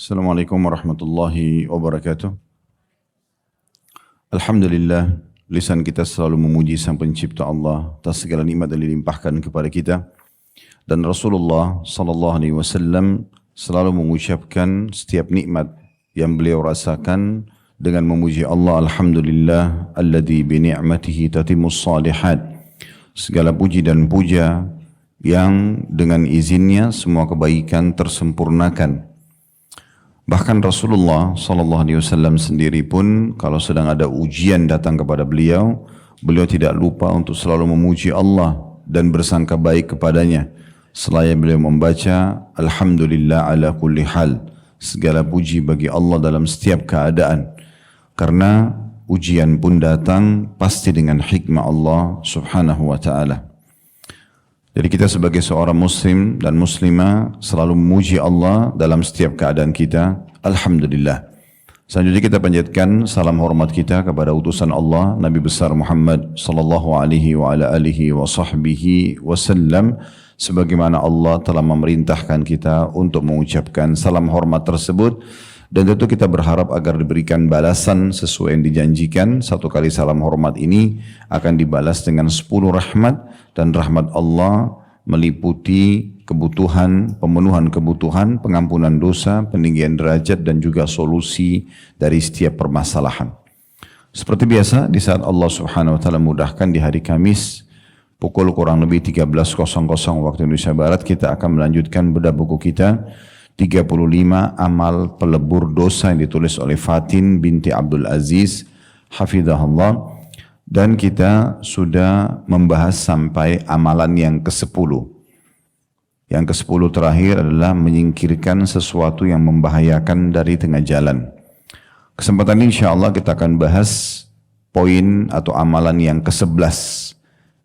Assalamualaikum warahmatullahi wabarakatuh. Alhamdulillah, lisan kita selalu memuji Sang Pencipta Allah atas segala nikmat yang dilimpahkan kepada kita. Dan Rasulullah sallallahu alaihi wasallam selalu mengucapkan setiap nikmat yang beliau rasakan dengan memuji Allah. Alhamdulillah alladzi bi ni'matihi tatimmus shalihat. Segala puji dan puja yang dengan izinnya semua kebaikan tersempurnakan. Bahkan Rasulullah SAW sendiri pun kalau sedang ada ujian datang kepada beliau, beliau tidak lupa untuk selalu memuji Allah dan bersangka baik kepadanya. Selaya beliau membaca Alhamdulillah ala kulli hal, segala puji bagi Allah dalam setiap keadaan. Karena ujian pun datang pasti dengan hikmah Allah subhanahu wa ta'ala. Jadi kita sebagai seorang muslim dan muslimah selalu memuji Allah dalam setiap keadaan kita. Alhamdulillah. Selanjutnya kita panjatkan salam hormat kita kepada utusan Allah Nabi besar Muhammad sallallahu alaihi wa ala alihi wa sahbihi wasallam, sebagaimana Allah telah memerintahkan kita untuk mengucapkan salam hormat tersebut. Dan tentu kita berharap agar diberikan balasan sesuai yang dijanjikan. Satu kali salam hormat ini akan dibalas dengan 10 rahmat. Dan rahmat Allah meliputi kebutuhan, pemenuhan kebutuhan, pengampunan dosa, peninggian derajat dan juga solusi dari setiap permasalahan. Seperti biasa di saat Allah subhanahu wa ta'ala mudahkan di hari Kamis pukul kurang lebih 13.00 waktu Indonesia Barat, kita akan melanjutkan bedah buku kita 35 amal pelebur dosa yang ditulis oleh Fatin binti Abdul Aziz hafizahullah, dan kita sudah membahas sampai amalan yang ke-10. Yang ke-10 terakhir adalah menyingkirkan sesuatu yang membahayakan dari tengah jalan. Kesempatan ini insyaAllah kita akan bahas poin atau amalan yang ke-11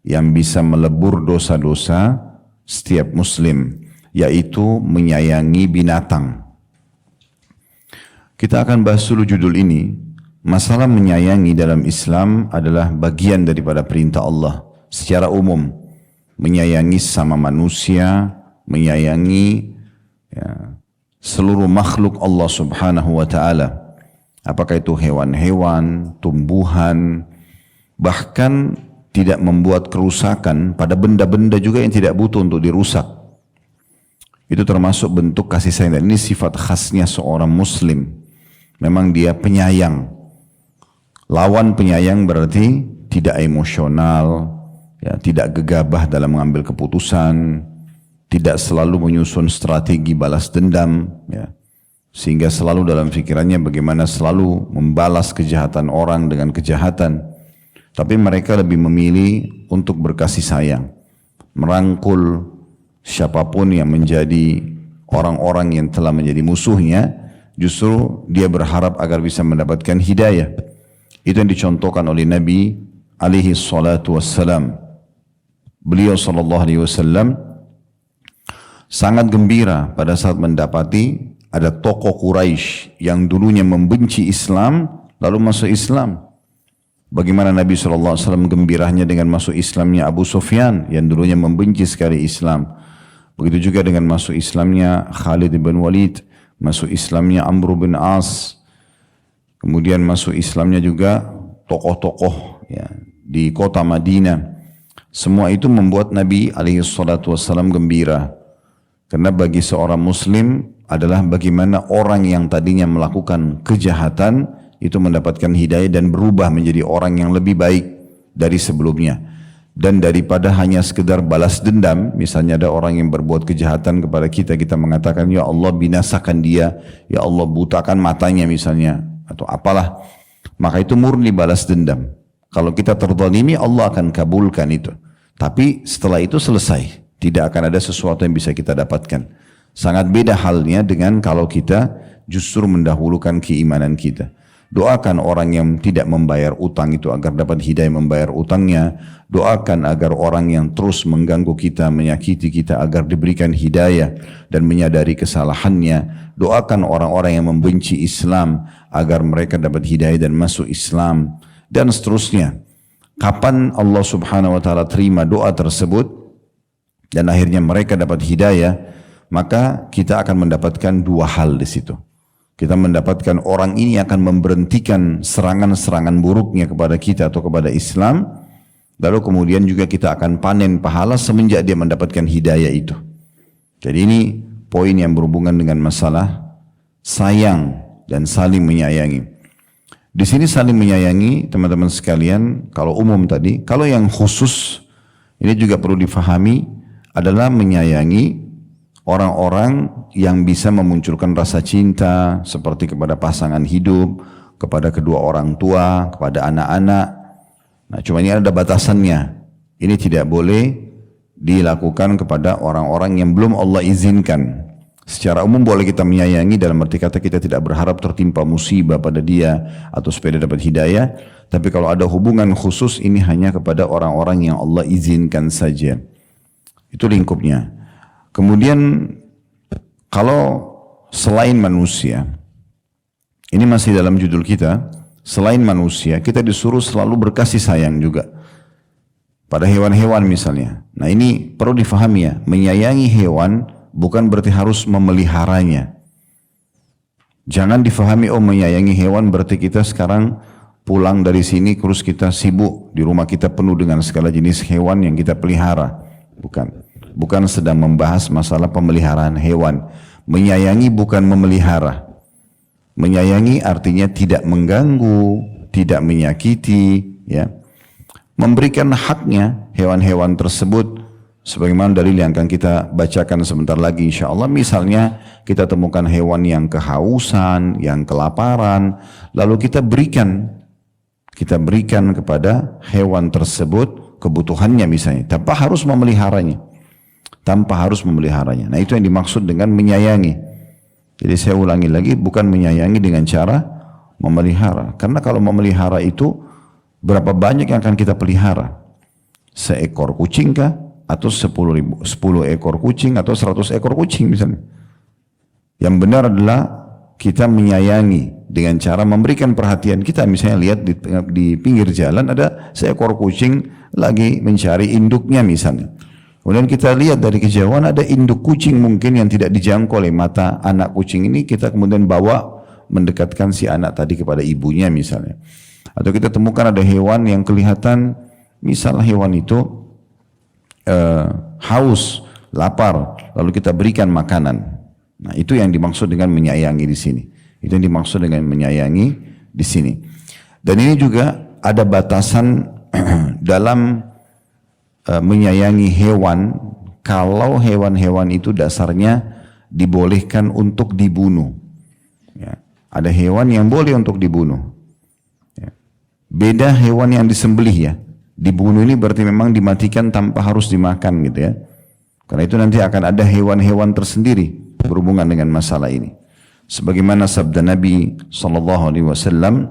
yang bisa melebur dosa-dosa setiap muslim, yaitu menyayangi binatang. Kita akan bahas dulu judul ini. Masalah menyayangi dalam Islam adalah bagian daripada perintah Allah secara umum. Menyayangi sama manusia, menyayangi seluruh makhluk Allah subhanahu wa ta'ala. Apakah itu hewan-hewan, tumbuhan, bahkan tidak membuat kerusakan pada benda-benda juga yang tidak butuh untuk dirusak. Itu termasuk bentuk kasih sayang, dan ini sifat khasnya seorang muslim. Memang dia penyayang. Lawan penyayang berarti tidak emosional, ya, tidak gegabah dalam mengambil keputusan, tidak selalu menyusun strategi balas dendam, ya, sehingga selalu dalam pikirannya bagaimana selalu membalas kejahatan orang dengan kejahatan. Tapi mereka lebih memilih untuk berkasih sayang, merangkul siapapun yang menjadi orang-orang yang telah menjadi musuhnya. Justru dia berharap agar bisa mendapatkan hidayah. Itu yang dicontohkan oleh Nabi alaihi salatu wassalam. Beliau sallallahu alaihi wasallam sangat gembira pada saat mendapati ada tokoh Quraisy yang dulunya membenci Islam lalu masuk Islam. Bagaimana Nabi sallallahu alaihi wasallam gembiranya dengan masuk Islamnya Abu Sufyan yang dulunya membenci sekali Islam. Begitu juga dengan masuk Islamnya Khalid bin Walid, masuk Islamnya Amr bin As. Kemudian masuk Islamnya juga tokoh-tokoh ya, di kota Madinah. Semua itu membuat Nabi SAW gembira. Karena bagi seorang muslim adalah bagaimana orang yang tadinya melakukan kejahatan itu mendapatkan hidayah dan berubah menjadi orang yang lebih baik dari sebelumnya. Dan daripada hanya sekedar balas dendam, misalnya ada orang yang berbuat kejahatan kepada kita, kita mengatakan, ya Allah binasakan dia, ya Allah butakan matanya misalnya, atau apalah, maka itu murni balas dendam. Kalau kita terzalimi, Allah akan kabulkan itu. Tapi setelah itu selesai, tidak akan ada sesuatu yang bisa kita dapatkan. Sangat beda halnya dengan kalau kita justru mendahulukan keimanan kita. Doakan orang yang tidak membayar utang itu agar dapat hidayah membayar utangnya. Doakan agar orang yang terus mengganggu kita, menyakiti kita agar diberikan hidayah dan menyadari kesalahannya. Doakan orang-orang yang membenci Islam agar mereka dapat hidayah dan masuk Islam. dan seterusnya. Kapan Allah subhanahu wa ta'ala terima doa tersebut dan akhirnya mereka dapat hidayah, maka kita akan mendapatkan dua hal di situ. Kita mendapatkan orang ini akan memberhentikan serangan-serangan buruknya kepada kita atau kepada Islam, lalu kemudian juga kita akan panen pahala semenjak dia mendapatkan hidayah itu. Jadi ini poin yang berhubungan dengan masalah sayang dan saling menyayangi. Di sini saling menyayangi, teman-teman sekalian, kalau umum tadi, kalau yang khusus, ini juga perlu difahami, adalah menyayangi orang-orang yang bisa memunculkan rasa cinta, seperti kepada pasangan hidup, kepada kedua orang tua, kepada anak-anak. Nah, cuma ini ada batasannya. Ini tidak boleh dilakukan kepada orang-orang yang belum Allah izinkan. Secara umum boleh kita menyayangi, dalam arti kata kita tidak berharap tertimpa musibah pada dia atau supaya dia dapat hidayah. Tapi kalau ada hubungan khusus, ini hanya kepada orang-orang yang Allah izinkan saja. Itu lingkupnya. Kemudian kalau selain manusia, ini masih dalam judul kita, selain manusia kita disuruh selalu berkasih sayang juga pada hewan-hewan misalnya. Nah ini perlu difahami ya, menyayangi hewan bukan berarti harus memeliharanya. Jangan difahami, oh menyayangi hewan berarti kita sekarang pulang dari sini terus kita sibuk, di rumah kita penuh dengan segala jenis hewan yang kita pelihara. Bukan. Bukan sedang membahas masalah pemeliharaan hewan. Menyayangi bukan memelihara. Menyayangi artinya tidak mengganggu, tidak menyakiti, ya. Memberikan haknya hewan-hewan tersebut sebagaimana dalil yang akan kita bacakan sebentar lagi insyaallah. Misalnya kita temukan hewan yang kehausan, yang kelaparan, lalu kita berikan kepada hewan tersebut kebutuhannya misalnya, tanpa harus memeliharanya. Nah itu yang dimaksud dengan menyayangi. Jadi saya ulangi lagi, bukan menyayangi dengan cara memelihara. Karena kalau memelihara itu berapa banyak yang akan kita pelihara? Seekor kucing kah? Atau 10 ekor kucing atau 100 ekor kucing misalnya. Yang benar adalah kita menyayangi dengan cara memberikan perhatian. Kita misalnya lihat di pinggir jalan ada seekor kucing lagi mencari induknya misalnya. Kemudian kita lihat dari kejauhan ada induk kucing mungkin yang tidak dijangkau oleh mata anak kucing ini, kita kemudian bawa mendekatkan si anak tadi kepada ibunya misalnya. Atau kita temukan ada hewan yang kelihatan, misalnya hewan itu haus, lapar, lalu kita berikan makanan. Nah, itu yang dimaksud dengan menyayangi di sini. Itu yang dimaksud dengan menyayangi di sini. Dan ini juga ada batasan dalam menyayangi hewan. Kalau hewan-hewan itu dasarnya dibolehkan untuk dibunuh. Ya. Ada hewan yang boleh untuk dibunuh. Ya. Beda hewan yang disembelih ya. Dibunuh ini berarti memang dimatikan tanpa harus dimakan gitu ya. Karena itu nanti akan ada hewan-hewan tersendiri berhubungan dengan masalah ini. Sebagaimana sabda Nabi SAW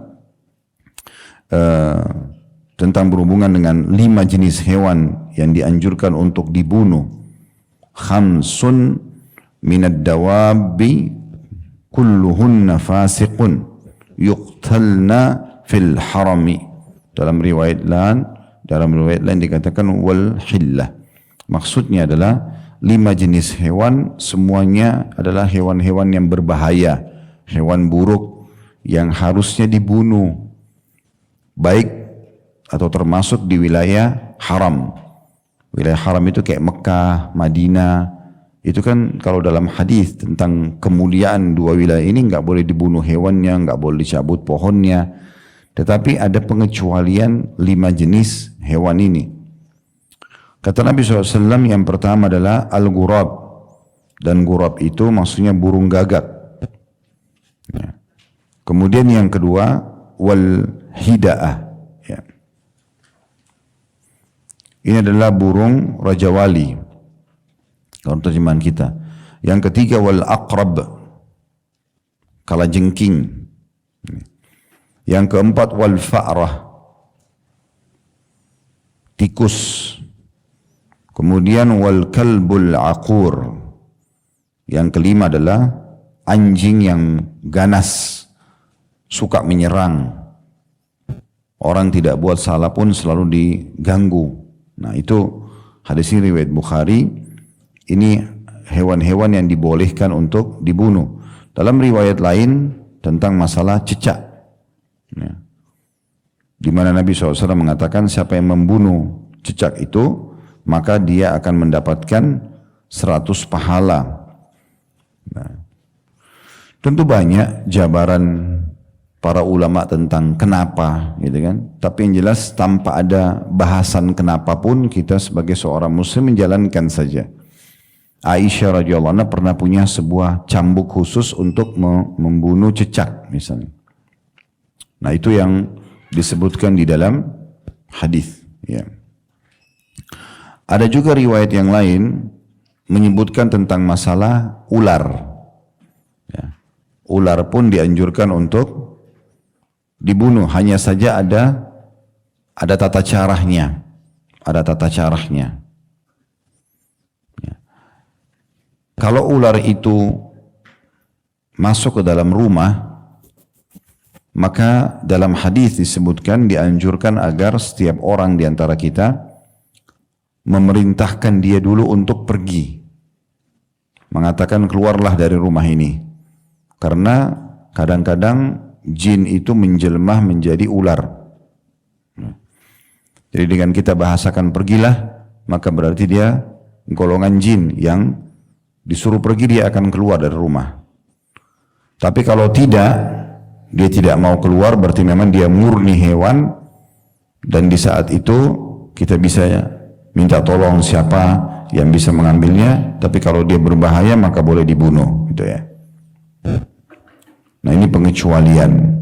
tentang berhubungan dengan 5 jenis hewan yang dianjurkan untuk dibunuh. Khamsun minad dawabi kulluhunna fasiqun yuqtalna fil harami. Dalam riwayat lain dikatakan wal hillah. Maksudnya adalah 5 jenis hewan semuanya adalah hewan-hewan yang berbahaya, hewan buruk yang harusnya dibunuh, baik atau termasuk di wilayah haram. Wilayah haram itu kayak Mekah, Madinah. Itu kan kalau dalam hadis tentang kemuliaan 2 wilayah ini nggak boleh dibunuh hewannya, nggak boleh dicabut pohonnya. Tetapi ada pengecualian 5 jenis hewan ini. Kata Nabi SAW yang pertama adalah al-ghurab. Dan ghurab itu maksudnya burung gagak. Ya. Kemudian yang kedua wal-hida'ah. Ya. Ini adalah burung Raja Wali. Kalau terjemahan kita. Yang ketiga wal-aqrab. Kalajengking. Yang keempat wal-fa'rah, tikus. Kemudian wal-kalbul aqur. Yang kelima adalah anjing yang ganas, suka menyerang orang tidak buat salah pun selalu diganggu. Nah itu hadis ini riwayat Bukhari. Ini hewan-hewan yang dibolehkan untuk dibunuh. Dalam riwayat lain tentang masalah cecak, ya, di mana Nabi SAW mengatakan siapa yang membunuh cecak itu maka dia akan mendapatkan 100 pahala. Nah, tentu banyak jabaran para ulama tentang kenapa, gitu kan. Tapi yang jelas tanpa ada bahasan kenapa pun kita sebagai seorang muslim menjalankan saja. Aisyah radhiyallahu anha pernah punya sebuah cambuk khusus untuk membunuh cecak misalnya. Nah itu yang disebutkan di dalam hadis. Ya. Ada juga riwayat yang lain menyebutkan tentang masalah ular. Ya. Ular pun dianjurkan untuk dibunuh, hanya saja ada tata caranya, Ya. Kalau ular itu masuk ke dalam rumah, maka dalam hadis disebutkan dianjurkan agar setiap orang di antara kita memerintahkan dia dulu untuk pergi, mengatakan keluarlah dari rumah ini, karena kadang-kadang jin itu menjelma menjadi ular. Jadi dengan kita bahasakan pergilah, maka berarti dia golongan jin yang disuruh pergi, dia akan keluar dari rumah. Tapi kalau tidak, dia tidak mau keluar, berarti memang dia murni hewan, dan di saat itu kita bisa minta tolong siapa yang bisa mengambilnya. Tapi kalau dia berbahaya maka boleh dibunuh, gitu ya. Nah ini pengecualian.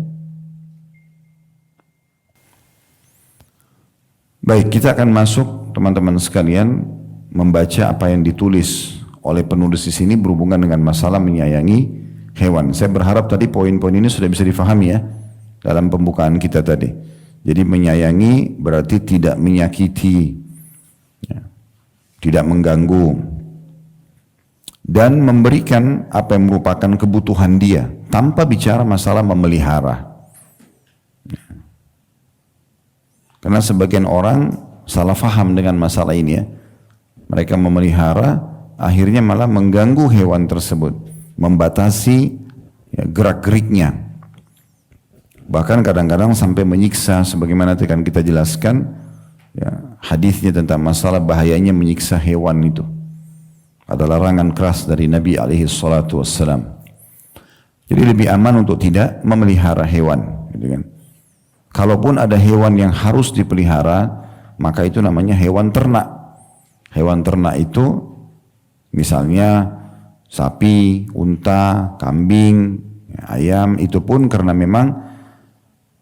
Baik, kita akan masuk teman-teman sekalian membaca apa yang ditulis oleh penulis di sini berhubungan dengan masalah menyayangi hewan. Saya berharap tadi poin-poin ini sudah bisa difahami ya dalam pembukaan kita tadi. Jadi menyayangi berarti tidak menyakiti, ya, tidak mengganggu, dan memberikan apa yang merupakan kebutuhan dia tanpa bicara masalah memelihara. Karena sebagian orang salah faham dengan masalah ini ya. Mereka memelihara, akhirnya malah mengganggu hewan tersebut, membatasi ya, gerak-geriknya. Bahkan kadang-kadang sampai menyiksa, sebagaimana akan kita jelaskan ya, hadisnya tentang masalah bahayanya menyiksa hewan itu. Ada larangan keras dari Nabi SAW. Jadi lebih aman untuk tidak memelihara hewan, gitu kan. Kalaupun ada hewan yang harus dipelihara, maka itu namanya hewan ternak. Hewan ternak itu misalnya sapi, unta, kambing, ayam, itu pun karena memang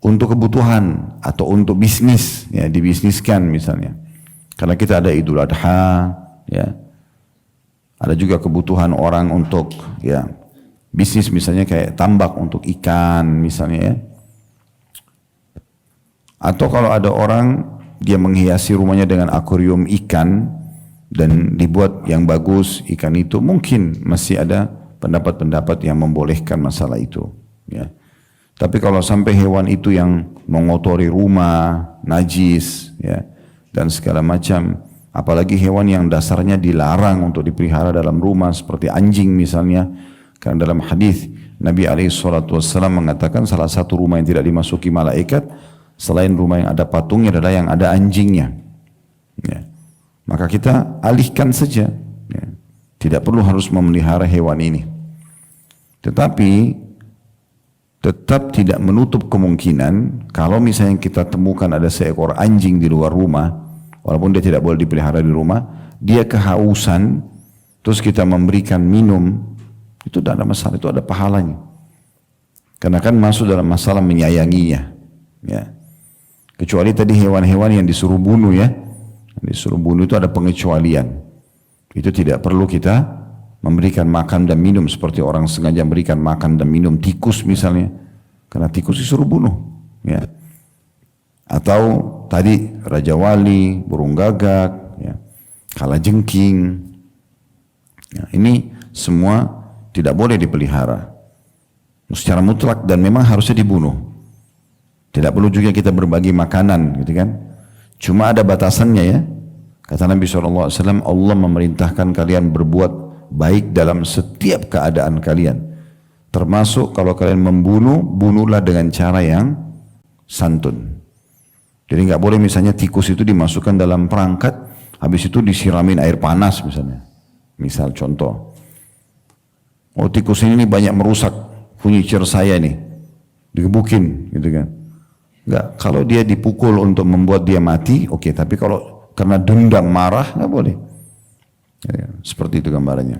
untuk kebutuhan atau untuk bisnis, ya dibisniskan misalnya. Karena kita ada Idul Adha, ya. Ada juga kebutuhan orang untuk ya bisnis misalnya kayak tambak untuk ikan misalnya ya. Atau kalau ada orang dia menghiasi rumahnya dengan akuarium ikan dan dibuat yang bagus ikan itu, mungkin masih ada pendapat-pendapat yang membolehkan masalah itu ya. Tapi kalau sampai hewan itu yang mengotori rumah, najis ya dan segala macam, apalagi hewan yang dasarnya dilarang untuk dipelihara dalam rumah seperti anjing misalnya, karena dalam hadis Nabi SAW mengatakan salah satu rumah yang tidak dimasuki malaikat selain rumah yang ada patungnya adalah yang ada anjingnya ya. Maka kita alihkan saja ya. Tidak perlu harus memelihara hewan ini, tetapi tetap tidak menutup kemungkinan kalau misalnya kita temukan ada seekor anjing di luar rumah, walaupun dia tidak boleh dipelihara di rumah, dia kehausan, terus kita memberikan minum, itu tidak ada masalah, itu ada pahalanya. Karena kan masuk dalam masalah menyayanginya. Ya. Kecuali tadi hewan-hewan yang disuruh bunuh ya, disuruh bunuh itu ada pengecualian. Itu tidak perlu kita memberikan makan dan minum seperti orang sengaja memberikan makan dan minum tikus misalnya, karena tikus disuruh bunuh. Ya. Atau tadi raja wali, burung gagak, ya, kalajengking. Ya, ini semua tidak boleh dipelihara secara mutlak dan memang harusnya dibunuh. Tidak perlu juga kita berbagi makanan gitu kan. Cuma ada batasannya ya. Kata Nabi SAW, Allah memerintahkan kalian berbuat baik dalam setiap keadaan kalian. Termasuk kalau kalian membunuh, bunuhlah dengan cara yang santun. Jadi nggak boleh misalnya tikus itu dimasukkan dalam perangkat, habis itu disiramin air panas misalnya. Misal contoh, oh tikus ini banyak merusak furniture saya nih, digebukin gitu kan. Nggak, kalau dia dipukul untuk membuat dia mati, oke. Tapi kalau karena dendam marah, nggak boleh. Ya, seperti itu gambarannya.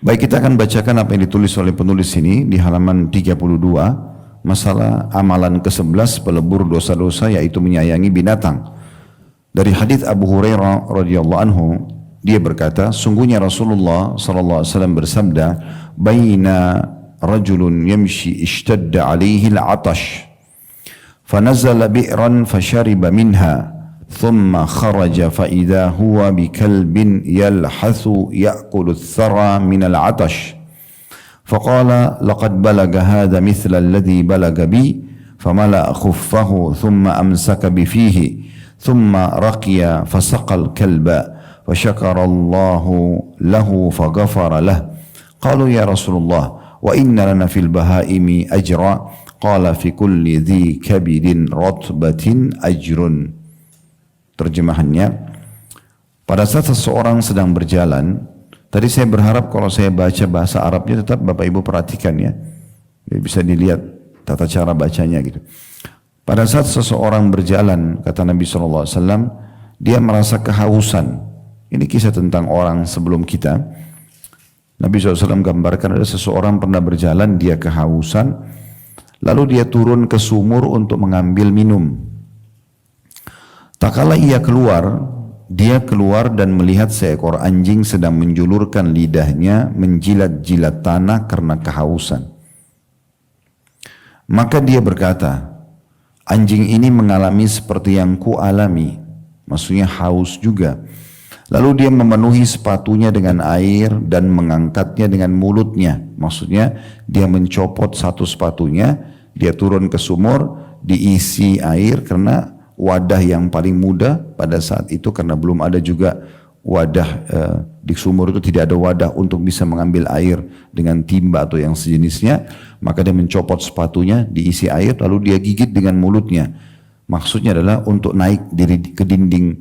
Baik, kita akan bacakan apa yang ditulis oleh penulis ini di halaman 32. Masalah amalan ke-11 pelebur dosa-dosa, yaitu menyayangi binatang. Dari hadis Abu Hurairah radhiyallahu anhu, dia berkata, sungguhnya Rasulullah sallallahu alaihi wasallam bersabda, "Baina rajulun yamshi ishtadda alaihi al-'atash, fanazala bi'ran fashariba minha, thumma kharaja fa idza huwa bikalbin yalhathu ya'kulu ath-thara min al-'atash." فقال لقد بلغ هذا مثل الذي بلغ بي فملأ خفه ثم أمسك بفيه ثم رقي فسقى الكلب فشكر الله له فغفر له. قالوا يا رسول الله وإن لنا في البهائم أجرا قال في كل ذي كبد رطبة أجر. Terjemahannya, pada saat seseorang sedang berjalan. Tadi saya berharap kalau saya baca bahasa Arabnya tetap Bapak Ibu perhatikan ya. Bisa dilihat tata cara bacanya gitu. Pada saat seseorang berjalan, kata Nabi SAW, dia merasa kehausan. Ini kisah tentang orang sebelum kita. Nabi SAW gambarkan ada seseorang pernah berjalan, dia kehausan. Lalu dia turun ke sumur untuk mengambil minum. Tak kala ia keluar, dia keluar dan melihat seekor anjing sedang menjulurkan lidahnya menjilat-jilat tanah karena kehausan. Maka dia berkata, anjing ini mengalami seperti yang ku alami, maksudnya haus juga. Lalu dia memenuhi sepatunya dengan air dan mengangkatnya dengan mulutnya, maksudnya dia mencopot satu sepatunya, dia turun ke sumur, diisi air karena wadah yang paling mudah pada saat itu, karena belum ada juga wadah di sumur itu tidak ada wadah untuk bisa mengambil air dengan timba atau yang sejenisnya, maka dia mencopot sepatunya, diisi air, lalu dia gigit dengan mulutnya. Maksudnya adalah untuk naik ke dinding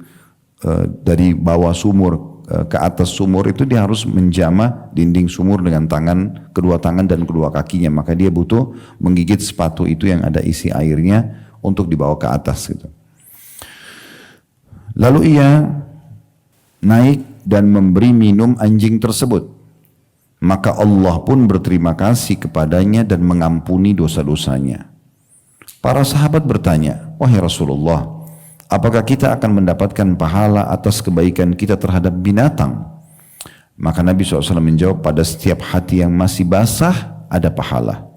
dari bawah sumur ke atas sumur itu dia harus menjamah dinding sumur dengan kedua tangan dan kedua kakinya, maka dia butuh menggigit sepatu itu yang ada isi airnya untuk dibawa ke atas gitu. Lalu ia naik dan memberi minum anjing tersebut. Maka Allah pun berterima kasih kepadanya dan mengampuni dosa-dosanya. Para sahabat bertanya, wahai Rasulullah, apakah kita akan mendapatkan pahala atas kebaikan kita terhadap binatang? Maka Nabi SAW menjawab, pada setiap hati yang masih basah ada pahala.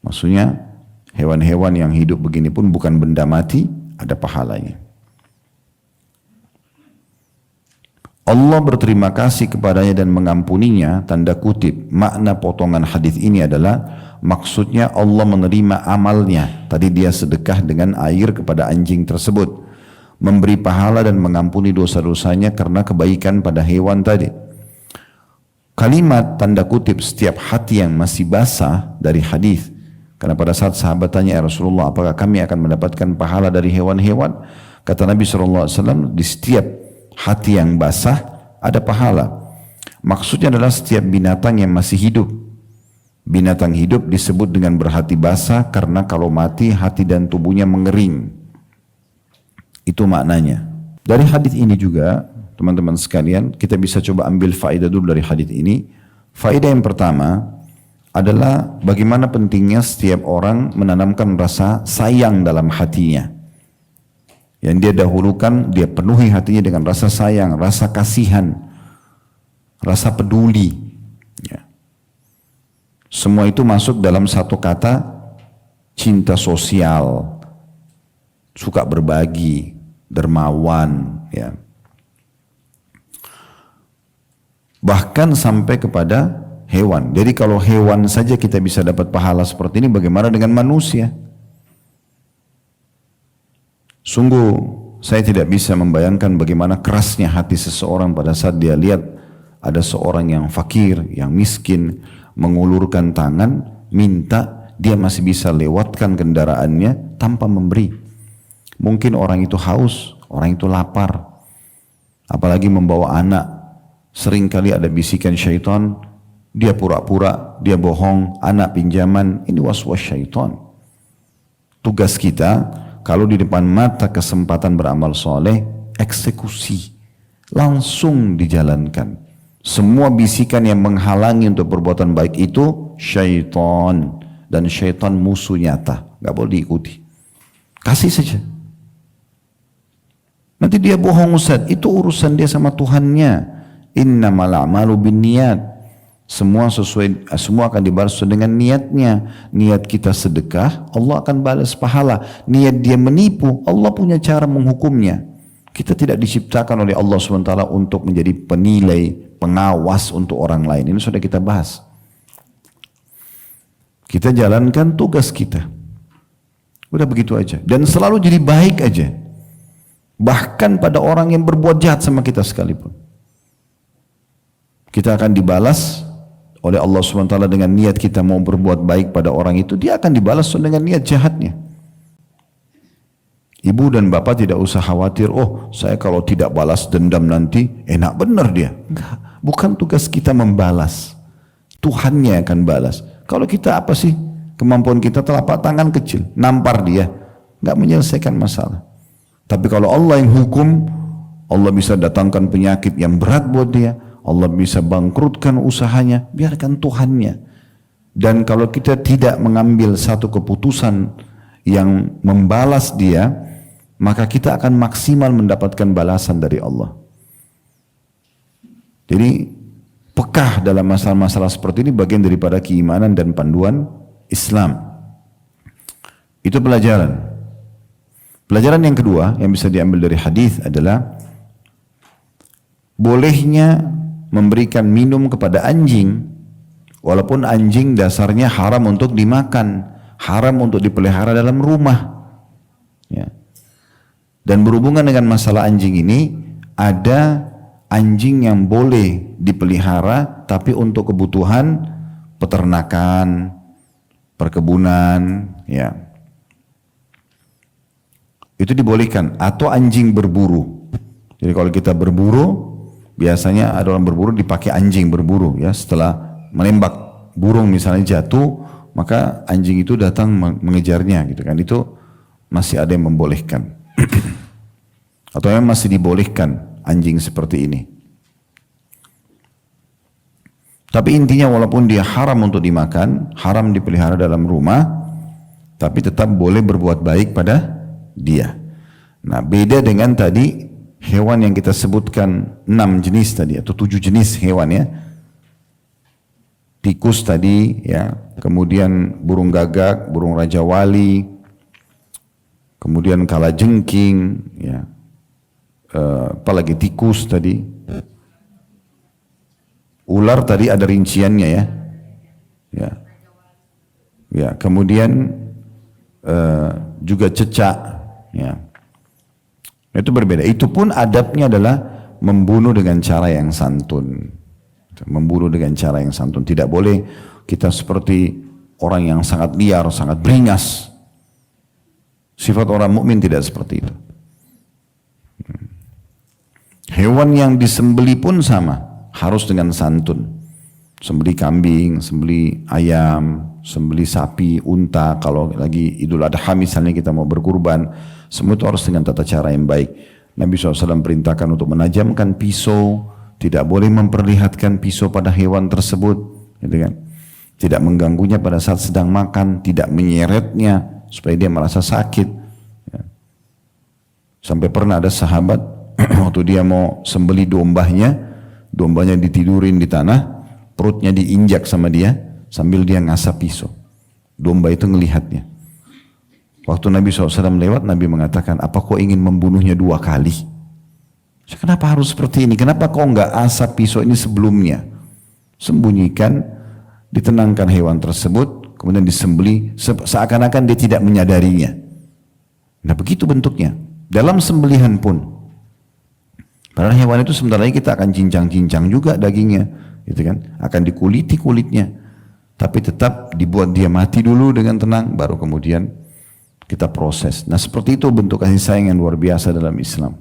Maksudnya hewan-hewan yang hidup begini pun bukan benda mati, ada pahalanya. Allah berterima kasih kepadanya dan mengampuninya, tanda kutip. Makna potongan hadis ini adalah maksudnya Allah menerima amalnya. Tadi dia sedekah dengan air kepada anjing tersebut, memberi pahala dan mengampuni dosa-dosanya karena kebaikan pada hewan tadi. Kalimat tanda kutip setiap hati yang masih basah dari hadis, karena pada saat sahabat tanya, ya Rasulullah, apakah kami akan mendapatkan pahala dari hewan-hewan? Kata Nabi SAW, di setiap hati yang basah ada pahala. Maksudnya adalah setiap binatang yang masih hidup. Binatang hidup disebut dengan berhati basah karena kalau mati hati dan tubuhnya mengering. Itu maknanya. Dari hadis ini juga teman-teman sekalian, kita bisa coba ambil faedah dulu dari hadis ini. Faedah yang pertama adalah bagaimana pentingnya setiap orang menanamkan rasa sayang dalam hatinya. Yang dia dahulukan, dia penuhi hatinya dengan rasa sayang, rasa kasihan, rasa peduli. Ya. Semua itu masuk dalam satu kata, cinta sosial, suka berbagi, dermawan. Ya. Bahkan sampai kepada hewan. Jadi kalau hewan saja kita bisa dapat pahala seperti ini, bagaimana dengan manusia? Sungguh saya tidak bisa membayangkan bagaimana kerasnya hati seseorang pada saat dia lihat ada seorang yang fakir, yang miskin, mengulurkan tangan, minta, dia masih bisa lewatkan kendaraannya tanpa memberi. Mungkin orang itu haus, orang itu lapar, apalagi membawa anak. Seringkali ada bisikan syaitan, dia pura-pura, dia bohong, anak pinjaman, ini was-was syaitan. Tugas kita, kalau di depan mata kesempatan beramal soleh, eksekusi, langsung dijalankan. Semua bisikan yang menghalangi untuk perbuatan baik itu syaitan, dan syaitan musuh nyata, gak boleh diikuti. Kasih saja. Nanti dia bohong, Ustaz, itu urusan dia sama Tuhannya. Innamal a'malu binniyat. Semua akan dibalas dengan niatnya. Niat kita sedekah, Allah akan balas pahala. Niat dia menipu, Allah punya cara menghukumnya. Kita tidak diciptakan oleh Allah SWT untuk menjadi penilai, pengawas untuk orang lain. Ini sudah kita bahas. Kita jalankan tugas kita. Udah begitu aja. Dan selalu jadi baik aja. Bahkan pada orang yang berbuat jahat sama kita sekalipun. Kita akan dibalas oleh Allah SWT dengan niat kita mau berbuat baik pada orang itu. Dia akan dibalas dengan niat jahatnya. Ibu dan bapak tidak usah khawatir, oh saya kalau tidak balas dendam nanti enak benar dia. Enggak, bukan tugas kita membalas. Tuhannya akan balas. Kalau kita apa sih? Kemampuan kita telapak tangan kecil, nampar dia. Enggak menyelesaikan masalah. Tapi kalau Allah yang hukum, Allah bisa datangkan penyakit yang berat buat dia, Allah bisa bangkrutkan usahanya, biarkan Tuhannya. Dan kalau kita tidak mengambil satu keputusan yang membalas dia, maka kita akan maksimal mendapatkan balasan dari Allah. Jadi pekah dalam masalah-masalah seperti ini bagian daripada keimanan dan panduan Islam. Itu pelajaran. Pelajaran yang kedua yang bisa diambil dari hadis adalah bolehnya memberikan minum kepada anjing, walaupun anjing dasarnya haram untuk dimakan, haram untuk dipelihara dalam rumah. Ya. Dan berhubungan dengan masalah anjing ini, ada anjing yang boleh dipelihara tapi untuk kebutuhan peternakan, perkebunan, ya. Itu dibolehkan. Atau anjing berburu. Jadi kalau kita berburu, biasanya ada orang berburu dipakai anjing berburu, ya. Setelah menembak burung misalnya jatuh, maka anjing itu datang mengejarnya, gitu kan. Itu masih ada yang membolehkan. Atau yang masih dibolehkan anjing seperti ini. Tapi intinya walaupun dia haram untuk dimakan, haram dipelihara dalam rumah, tapi tetap boleh berbuat baik pada dia. Nah, beda dengan tadi hewan yang kita sebutkan 6 jenis tadi atau 7 jenis hewan, ya. Tikus tadi, ya, kemudian burung gagak, burung raja wali, kemudian kalajengking, ya. Apalagi tikus tadi. Ular tadi ada rinciannya, ya. Ya. Ya, kemudian juga cecak, ya. Itu berbeda. Itu pun adabnya adalah membunuh dengan cara yang santun. Membunuh dengan cara yang santun. Tidak boleh kita seperti orang yang sangat liar, sangat beringas. Sifat orang mukmin tidak seperti itu. Hewan yang disembeli pun sama, harus dengan santun. Sembeli kambing, sembeli ayam, sembeli sapi, unta, kalau lagi Idul Adha misalnya kita mau berkurban, semua itu harus dengan tata cara yang baik. Nabi SAW perintahkan untuk menajamkan pisau, tidak boleh memperlihatkan pisau pada hewan tersebut, gitu kan? Tidak mengganggunya pada saat sedang makan, tidak menyeretnya supaya dia merasa sakit. Ya. Sampai pernah ada sahabat waktu dia mau sembeli dombanya ditidurin di tanah, perutnya diinjak sama dia sambil dia ngasap pisau. Domba itu ngelihatnya. Waktu Nabi SAW lewat, Nabi mengatakan, apa kau ingin membunuhnya 2 kali? Kenapa harus seperti ini? Kenapa kau enggak asap pisau ini sebelumnya? Sembunyikan ditenangkan hewan tersebut, kemudian disembelih seakan-akan dia tidak menyadarinya. Nah begitu bentuknya. Dalam sembelihan pun, padahal hewan itu sebentar lagi kita akan cincang-cincang juga dagingnya, gitu kan? Akan dikuliti kulitnya, tapi tetap dibuat dia mati dulu dengan tenang, baru kemudian kita proses. Nah seperti itu bentuk kasih sayang yang luar biasa dalam Islam.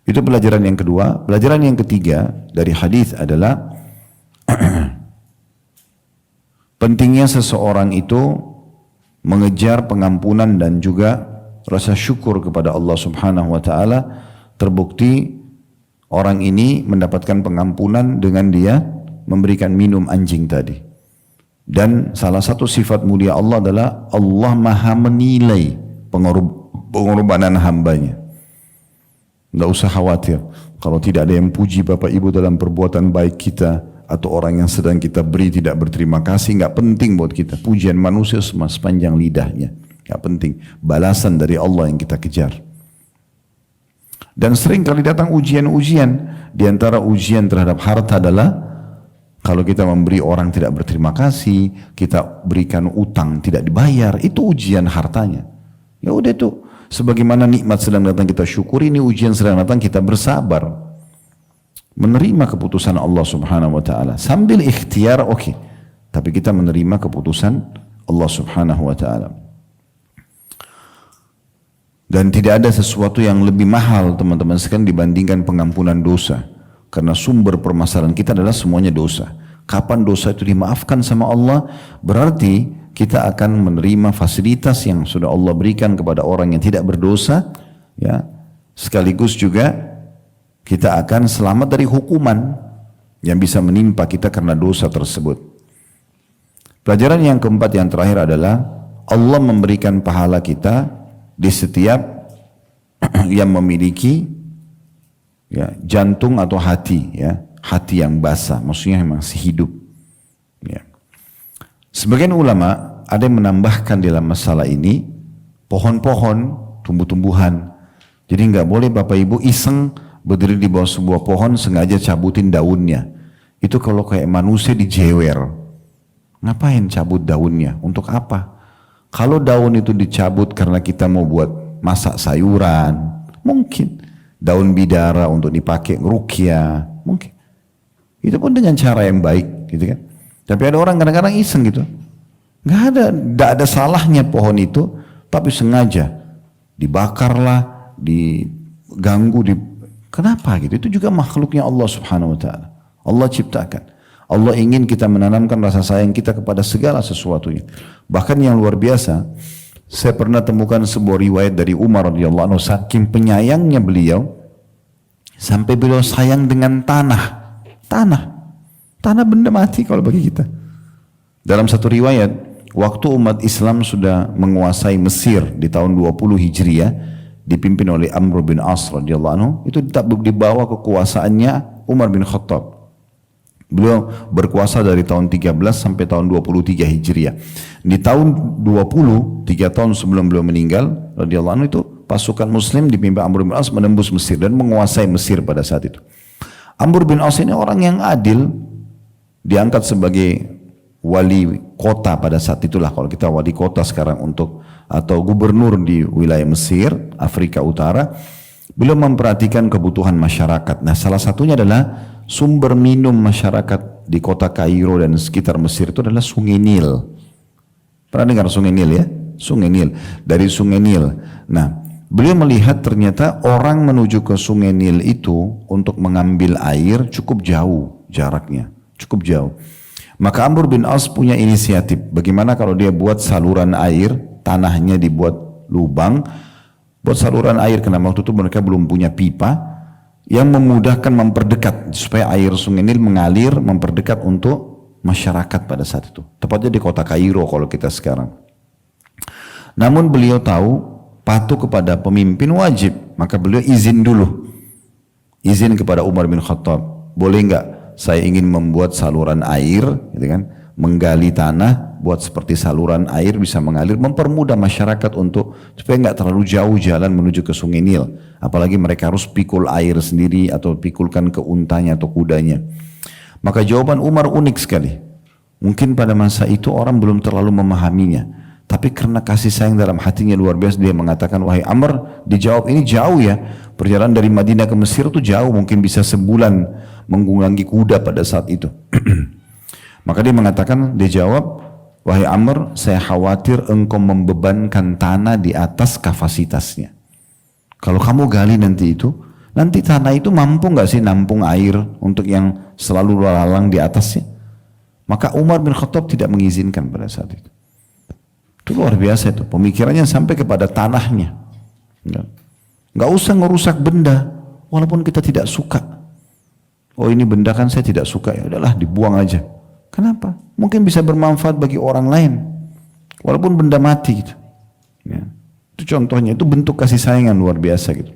Itu pelajaran yang kedua. Pelajaran yang ketiga dari hadis adalah pentingnya seseorang itu mengejar pengampunan dan juga rasa syukur kepada Allah Subhanahu wa taala. Terbukti orang ini mendapatkan pengampunan dengan dia memberikan minum anjing tadi. Dan salah satu sifat mulia Allah adalah Allah maha menilai pengorbanan hambanya. Tidak usah khawatir kalau tidak ada yang puji Bapak Ibu dalam perbuatan baik kita, atau orang yang sedang kita beri tidak berterima kasih, nggak penting buat kita. Pujian manusia sepanjang lidahnya, nggak penting. Balasan dari Allah yang kita kejar. Dan sering kali datang ujian-ujian. Di antara ujian terhadap harta adalah kalau kita memberi orang tidak berterima kasih, kita berikan utang tidak dibayar, itu ujian hartanya. Ya udah tuh, sebagaimana nikmat sedang datang kita syukuri, ini ujian sedang datang kita bersabar. Menerima keputusan Allah Subhanahu wa taala sambil ikhtiar, oke. Tapi kita menerima keputusan Allah Subhanahu wa taala. Dan tidak ada sesuatu yang lebih mahal teman-teman sekalian dibandingkan pengampunan dosa. Karena sumber permasalahan kita adalah semuanya dosa. Kapan dosa itu dimaafkan sama Allah, berarti kita akan menerima fasilitas yang sudah Allah berikan kepada orang yang tidak berdosa, ya. Sekaligus juga kita akan selamat dari hukuman yang bisa menimpa kita karena dosa tersebut. Pelajaran yang keempat yang terakhir adalah Allah memberikan pahala kita di setiap yang memiliki ya, jantung atau hati, ya, hati yang basah, maksudnya yang masih hidup. Ya. Sebagian ulama ada yang menambahkan dalam masalah ini pohon-pohon, tumbuh-tumbuhan. Jadi nggak boleh Bapak Ibu iseng berdiri di bawah sebuah pohon sengaja cabutin daunnya. Itu kalau kayak manusia dijewer. Ngapain cabut daunnya? Untuk apa? Kalau daun itu dicabut karena kita mau buat masak sayuran, mungkin. Daun bidara untuk dipakai ruqyah, mungkin. Itu pun dengan cara yang baik, gitu kan. Tapi ada orang kadang-kadang iseng gitu. Nggak ada salahnya pohon itu, tapi sengaja dibakarlah, diganggu, kenapa gitu? Itu juga makhluknya Allah Subhanahu wa taala. Allah ciptakan. Allah ingin kita menanamkan rasa sayang kita kepada segala sesuatunya. Bahkan yang luar biasa, saya pernah temukan sebuah riwayat dari Umar radhiyallahu anhu, saking penyayangnya beliau sampai beliau sayang dengan tanah. Tanah benda mati kalau bagi kita. Dalam satu riwayat, waktu umat Islam sudah menguasai Mesir di tahun 20 Hijriah, dipimpin oleh Amr bin As radhiyallahu anhu, itu dibawa kekuasaannya Umar bin Khattab. Beliau berkuasa dari tahun 13 sampai tahun 23 Hijriah. Di tahun 20, 3 tahun sebelum beliau meninggal, radhiyallahu anhu, itu pasukan Muslim dipimpin Amr bin As menembus Mesir dan menguasai Mesir pada saat itu. Amr bin As ini orang yang adil, diangkat sebagai wali kota pada saat itulah, kalau kita wali kota sekarang atau gubernur di wilayah Mesir, Afrika Utara. Beliau memperhatikan kebutuhan masyarakat. Nah, salah satunya adalah sumber minum masyarakat di kota Kairo dan sekitar Mesir itu adalah Sungai Nil. Pernah dengar Sungai Nil ya? Sungai Nil. Dari Sungai Nil. Nah, beliau melihat ternyata orang menuju ke Sungai Nil itu untuk mengambil air cukup jauh jaraknya. Cukup jauh. Maka Amr bin As punya inisiatif. Bagaimana kalau dia buat saluran air, tanahnya dibuat lubang, buat saluran air, karena waktu itu mereka belum punya pipa, yang memudahkan memperdekat supaya air Sungai Nil mengalir memperdekat untuk masyarakat pada saat itu. Tepatnya di kota Kairo kalau kita sekarang. Namun beliau tahu patuh kepada pemimpin wajib, maka beliau izin dulu. Izin kepada Umar bin Khattab, boleh enggak saya ingin membuat saluran air, gitu kan? Menggali tanah, buat seperti saluran air bisa mengalir, mempermudah masyarakat untuk supaya nggak terlalu jauh jalan menuju ke Sungai Nil. Apalagi mereka harus pikul air sendiri atau pikulkan ke untanya atau kudanya. Maka jawaban Umar unik sekali. Mungkin pada masa itu orang belum terlalu memahaminya. Tapi karena kasih sayang dalam hatinya luar biasa, dia mengatakan, wahai Amr, dijawab ini jauh ya. Perjalanan dari Madinah ke Mesir itu jauh, mungkin bisa sebulan menggunakan kuda pada saat itu. Maka dia mengatakan, dia jawab, wahai Amr, saya khawatir engkau membebankan tanah di atas kapasitasnya. Kalau kamu gali nanti itu, nanti tanah itu mampu nggak sih nampung air untuk yang selalu lalang di atasnya? Maka Umar bin Khattab tidak mengizinkan pada saat itu. Itu luar biasa itu, pemikirannya sampai kepada tanahnya. Nggak usah ngerusak benda, walaupun kita tidak suka. Oh ini benda kan saya tidak suka, ya udahlah dibuang aja. Kenapa? Mungkin bisa bermanfaat bagi orang lain, walaupun benda mati gitu. Ya. Itu contohnya, itu bentuk kasih sayang yang luar biasa gitu.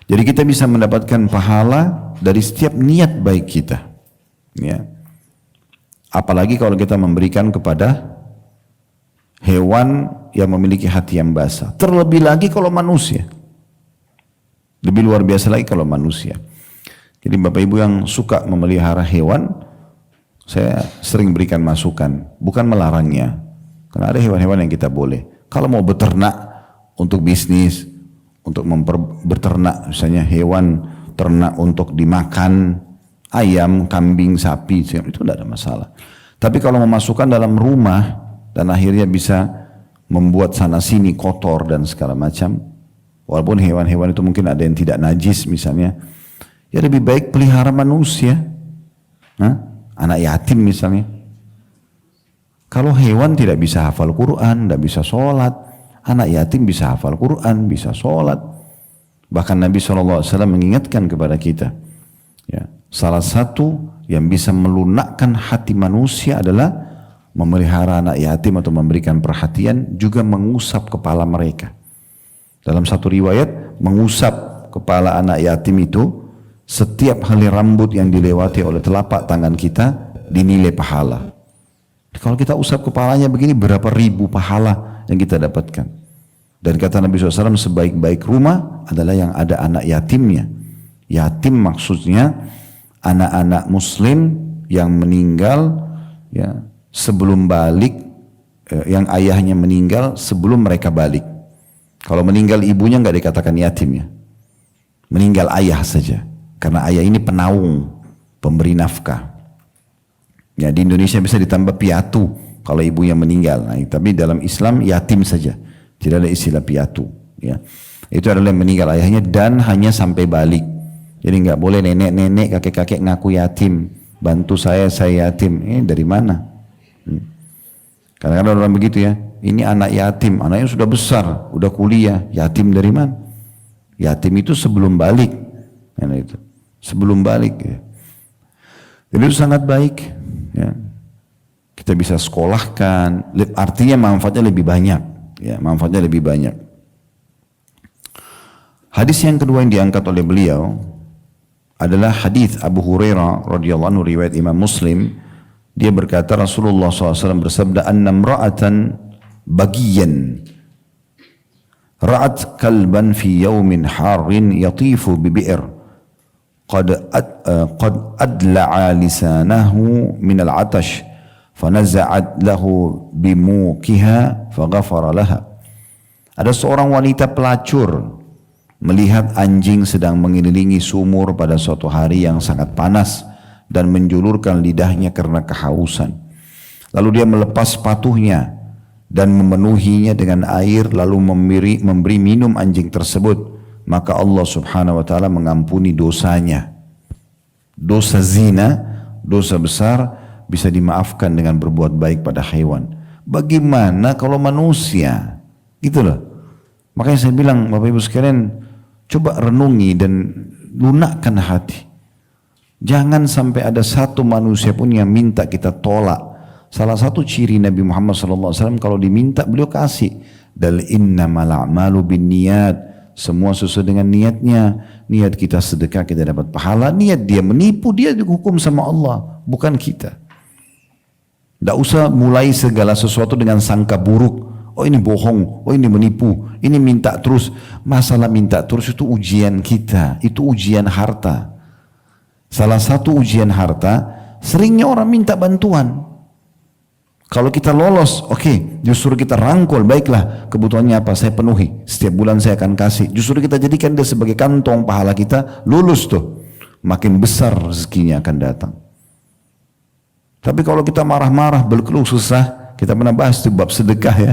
Jadi kita bisa mendapatkan pahala dari setiap niat baik kita. Ya. Apalagi kalau kita memberikan kepada hewan yang memiliki hati yang basah. Terlebih lagi kalau manusia. Lebih luar biasa lagi kalau manusia. Jadi Bapak Ibu yang suka memelihara hewan, saya sering berikan masukan, bukan melarangnya. Karena ada hewan-hewan yang kita boleh. Kalau mau beternak untuk bisnis, untuk berternak misalnya hewan ternak untuk dimakan, ayam, kambing, sapi, itu tidak ada masalah. Tapi kalau memasukkan dalam rumah dan akhirnya bisa membuat sana sini kotor dan segala macam, walaupun hewan-hewan itu mungkin ada yang tidak najis misalnya, ya lebih baik pelihara manusia. Anak yatim misalnya. Kalau hewan tidak bisa hafal Quran, tidak bisa sholat, anak yatim bisa hafal Quran, bisa sholat. Bahkan Nabi SAW mengingatkan kepada kita, ya, salah satu yang bisa melunakkan hati manusia adalah memelihara anak yatim atau memberikan perhatian, juga mengusap kepala mereka. Dalam satu riwayat, mengusap kepala anak yatim itu, setiap helai rambut yang dilewati oleh telapak tangan kita dinilai pahala. Kalau kita usap kepalanya begini, berapa ribu pahala yang kita dapatkan. Dan kata Nabi SAW, sebaik-baik rumah adalah yang ada anak yatimnya. Yatim maksudnya anak-anak muslim yang meninggal ya, sebelum balik, yang ayahnya meninggal sebelum mereka balik. Kalau meninggal ibunya nggak dikatakan yatim ya, meninggal ayah saja, karena ayah ini penaung, pemberi nafkah. Ya, di Indonesia bisa ditambah piatu kalau ibunya meninggal. Nah, tapi dalam Islam yatim saja, tidak ada istilah piatu. Ya, itu adalah yang meninggal ayahnya dan hanya sampai balik. Jadi nggak boleh nenek-nenek, kakek-kakek ngaku yatim, bantu saya yatim. Dari mana? Kadang-kadang orang begitu ya. Ini anak yatim, anaknya sudah besar, udah kuliah, yatim dari mana? Yatim itu sebelum balik, itu sebelum balik. Ya. Jadi itu sangat baik. Ya. Kita bisa sekolahkan, artinya manfaatnya lebih banyak. Ya, manfaatnya lebih banyak. Hadis yang kedua yang diangkat oleh beliau adalah hadis Abu Hurairah radhiyallahu anhu, riwayat Imam Muslim. Dia berkata, Rasulullah SAW bersabda, "Anna imra'atan bagiyan ra'at kalban fi yawmin harrin yatifu bi bi'r qad adla'a lisanahu min al-'atash fanaza'at lahu bimukiha faghafara laha." Ada seorang wanita pelacur melihat anjing sedang mengelilingi sumur pada suatu hari yang sangat panas dan menjulurkan lidahnya karena kehausan. Lalu dia melepas sepatunya dan memenuhinya dengan air, lalu memberi minum anjing tersebut. Maka Allah Subhanahu wa ta'ala mengampuni dosanya. Dosa zina, dosa besar, bisa dimaafkan dengan berbuat baik pada hewan. Bagaimana kalau manusia? Gitu loh. Makanya saya bilang, Bapak Ibu sekalian, coba renungi dan lunakkan hati. Jangan sampai ada satu manusia pun yang minta kita tolak. Salah satu ciri Nabi Muhammad SAW, kalau diminta beliau kasih. Dal innamal a'malu binniyat. Semua sesuai dengan niatnya. Niat kita sedekah, kita dapat pahala. Niat dia menipu, dia dihukum sama Allah, bukan kita. Tidak usah mulai segala sesuatu dengan sangka buruk. Oh ini bohong, oh ini menipu, ini minta terus. Masalah minta terus itu ujian kita, itu ujian harta. Salah satu ujian harta, seringnya orang minta bantuan. Kalau kita lolos, oke, justru kita rangkul, baiklah kebutuhannya apa, saya penuhi. Setiap bulan saya akan kasih. Justru kita jadikan dia sebagai kantong pahala kita, lulus tuh. Makin besar rezekinya akan datang. Tapi kalau kita marah-marah, berkeluh susah, kita pernah bahas di bab sedekah ya.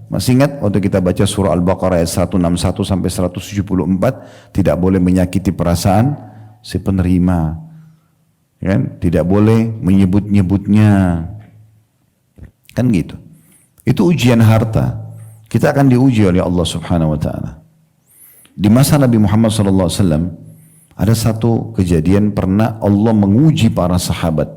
Masih ingat waktu kita baca surah Al-Baqarah ayat 161 sampai 174, tidak boleh menyakiti perasaan si penerima. Kan? Tidak boleh menyebut-nyebutnya. Kan gitu. Itu ujian harta. Kita akan diuji oleh Allah Subhanahu wa taala. Di masa Nabi Muhammad SAW ada satu kejadian pernah Allah menguji para sahabat.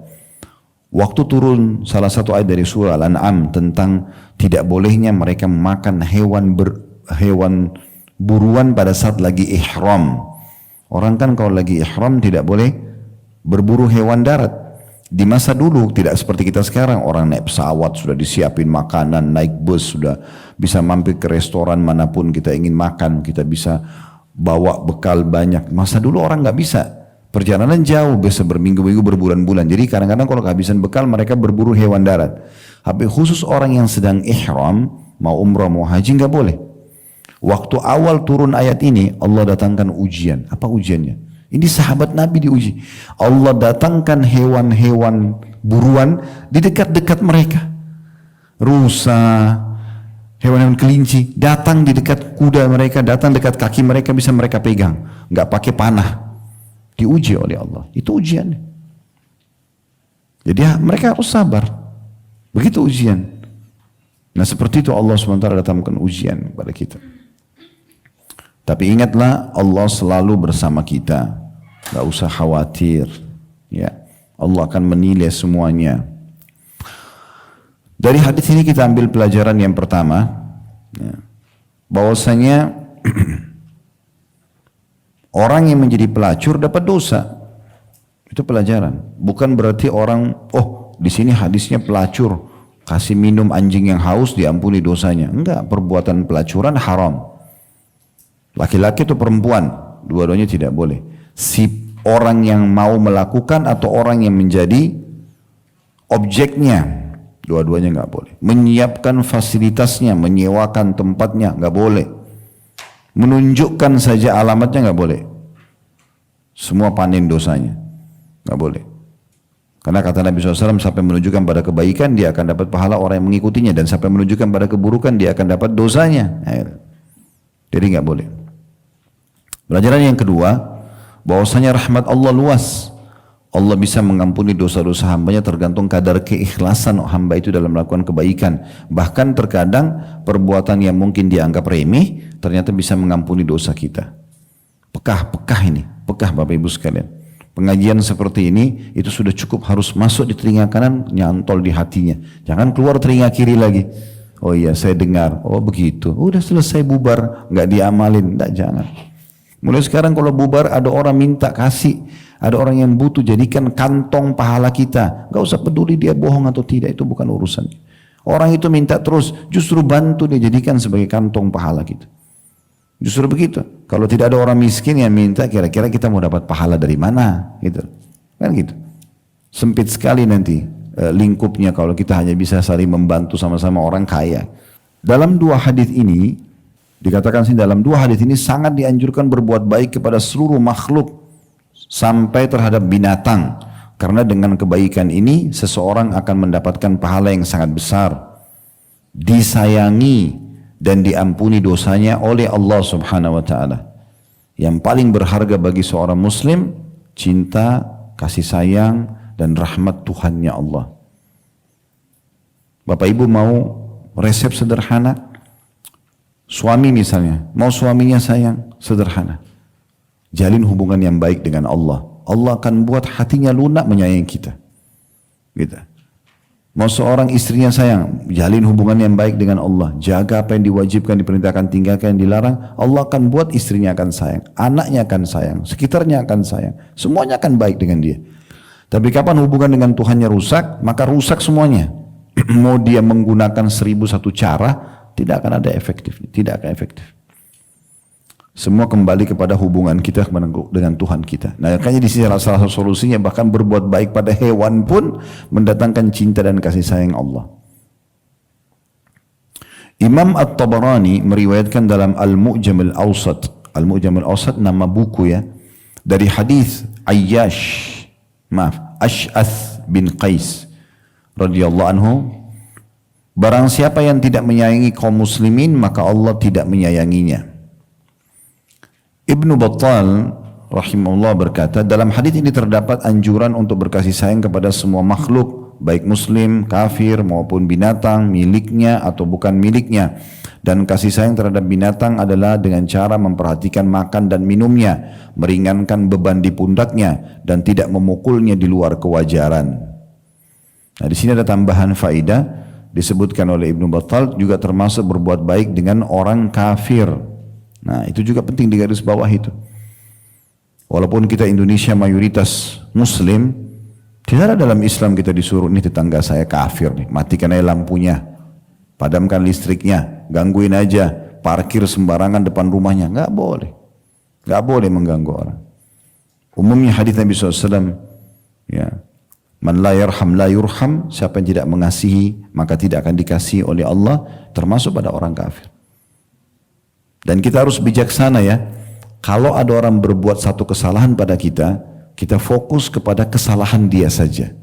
Waktu turun salah satu ayat dari surah Al-An'am tentang tidak bolehnya mereka memakan hewan buruan pada saat lagi ihram. Orang kan kalau lagi ihram tidak boleh berburu hewan darat. Di masa dulu tidak seperti kita sekarang, orang naik pesawat sudah disiapin makanan, naik bus sudah bisa mampir ke restoran manapun kita ingin makan, kita bisa bawa bekal banyak. Masa dulu orang nggak bisa, perjalanan jauh, bisa berminggu-minggu, berbulan-bulan. Jadi kadang-kadang kalau kehabisan bekal mereka berburu hewan darat. Tapi khusus orang yang sedang ihram, mau umrah mau haji nggak boleh. Waktu awal turun ayat ini Allah datangkan ujian. Apa ujiannya? Ini sahabat Nabi diuji. Allah datangkan hewan-hewan buruan di dekat-dekat mereka. Rusa, hewan-hewan kelinci, datang di dekat kuda mereka, datang dekat kaki mereka, bisa mereka pegang. Nggak pakai panah. Diuji oleh Allah. Itu ujiannya. Jadi mereka harus sabar. Begitu ujian. Nah seperti itu Allah SWT datangkan ujian kepada kita. Tapi ingatlah Allah selalu bersama kita. Gak usah khawatir. Ya, Allah akan menilai semuanya. Dari hadis ini kita ambil pelajaran yang pertama. Ya, bahwasanya orang yang menjadi pelacur dapat dosa. Itu pelajaran. Bukan berarti orang, oh di sini hadisnya pelacur. Kasih minum anjing yang haus diampuni dosanya. Enggak, perbuatan pelacuran haram. Laki-laki atau perempuan, dua-duanya tidak boleh. Si orang yang mau melakukan atau orang yang menjadi objeknya, dua-duanya nggak boleh. Menyiapkan fasilitasnya, menyewakan tempatnya, nggak boleh. Menunjukkan saja alamatnya nggak boleh. Semua panen dosanya, nggak boleh. Karena kata Nabi SAW, siapa yang menunjukkan pada kebaikan, dia akan dapat pahala orang yang mengikutinya. Dan siapa yang menunjukkan pada keburukan, dia akan dapat dosanya. Jadi nggak boleh. Pelajaran yang kedua, bahwasanya rahmat Allah luas. Allah bisa mengampuni dosa-dosa hambanya tergantung kadar keikhlasan hamba itu dalam melakukan kebaikan. Bahkan terkadang perbuatan yang mungkin dianggap remeh, ternyata bisa mengampuni dosa kita. Pekah ini, pekah Bapak Ibu sekalian. Pengajian seperti ini, itu sudah cukup harus masuk di telinga kanan, nyantol di hatinya. Jangan keluar telinga kiri lagi. Oh iya saya dengar, oh begitu, udah selesai bubar, nggak diamalin, nggak, jangan. Mulai sekarang kalau bubar ada orang minta kasih, ada orang yang butuh, jadikan kantong pahala kita. Gak usah peduli dia bohong atau tidak, itu bukan urusan. Orang itu minta terus, justru bantu dia jadikan sebagai kantong pahala kita. Justru begitu. Kalau tidak ada orang miskin yang minta, kira-kira kita mau dapat pahala dari mana? Gitu. Kan gitu. Sempit sekali nanti lingkupnya kalau kita hanya bisa saling membantu sama-sama orang kaya. Dalam dua hadis ini, dikatakan sih dalam dua hadis ini sangat dianjurkan berbuat baik kepada seluruh makhluk sampai terhadap binatang. Karena dengan kebaikan ini seseorang akan mendapatkan pahala yang sangat besar. Disayangi dan diampuni dosanya oleh Allah Subhanahu wa taala. Yang paling berharga bagi seorang muslim, cinta, kasih sayang dan rahmat Tuhannya Allah. Bapak Ibu mau resep sederhana? Suami misalnya, mau suaminya sayang, sederhana. Jalin hubungan yang baik dengan Allah. Allah akan buat hatinya lunak menyayangi kita. Gitu. Mau seorang istrinya sayang, jalin hubungan yang baik dengan Allah. Jaga apa yang diwajibkan, diperintahkan, tinggalkan yang dilarang. Allah akan buat istrinya akan sayang. Anaknya akan sayang, sekitarnya akan sayang. Semuanya akan baik dengan dia. Tapi kapan hubungan dengan Tuhannya rusak, maka rusak semuanya. Mau dia menggunakan 1001 cara, tidak akan ada efektif, tidak akan efektif. Semua kembali kepada hubungan kita dengan Tuhan kita. Nah, makanya di sini salah satu solusinya bahkan berbuat baik pada hewan pun mendatangkan cinta dan kasih sayang Allah. Imam At-Tabarani meriwayatkan dalam Al-Mu'jam Al-Awsat. Al-Mu'jam Al-Awsat nama buku ya. Dari hadis Ash'ath bin Qais radhiyallahu anhu, barang siapa yang tidak menyayangi kaum muslimin maka Allah tidak menyayanginya. Ibnu Battal rahimahullah berkata, dalam hadis ini terdapat anjuran untuk berkasih sayang kepada semua makhluk, baik muslim, kafir maupun binatang, miliknya atau bukan miliknya. Dan kasih sayang terhadap binatang adalah dengan cara memperhatikan makan dan minumnya, meringankan beban di pundaknya dan tidak memukulnya di luar kewajaran. Nah, di sini ada tambahan faedah disebutkan oleh Ibnu Battal juga termasuk berbuat baik dengan orang kafir. Nah, itu juga penting di garis bawah itu. Walaupun kita Indonesia mayoritas muslim, tidak ada dalam Islam kita disuruh, nih tetangga saya kafir nih, matikan aja lampunya, padamkan listriknya, gangguin aja, parkir sembarangan depan rumahnya. Nggak boleh. Nggak boleh mengganggu orang. Umumnya hadis Nabi SAW, ya, man la yarham la yurham, siapa yang tidak mengasihi maka tidak akan dikasihi oleh Allah, termasuk pada orang kafir. Dan kita harus bijaksana ya, kalau ada orang berbuat satu kesalahan pada kita, kita fokus kepada kesalahan dia saja.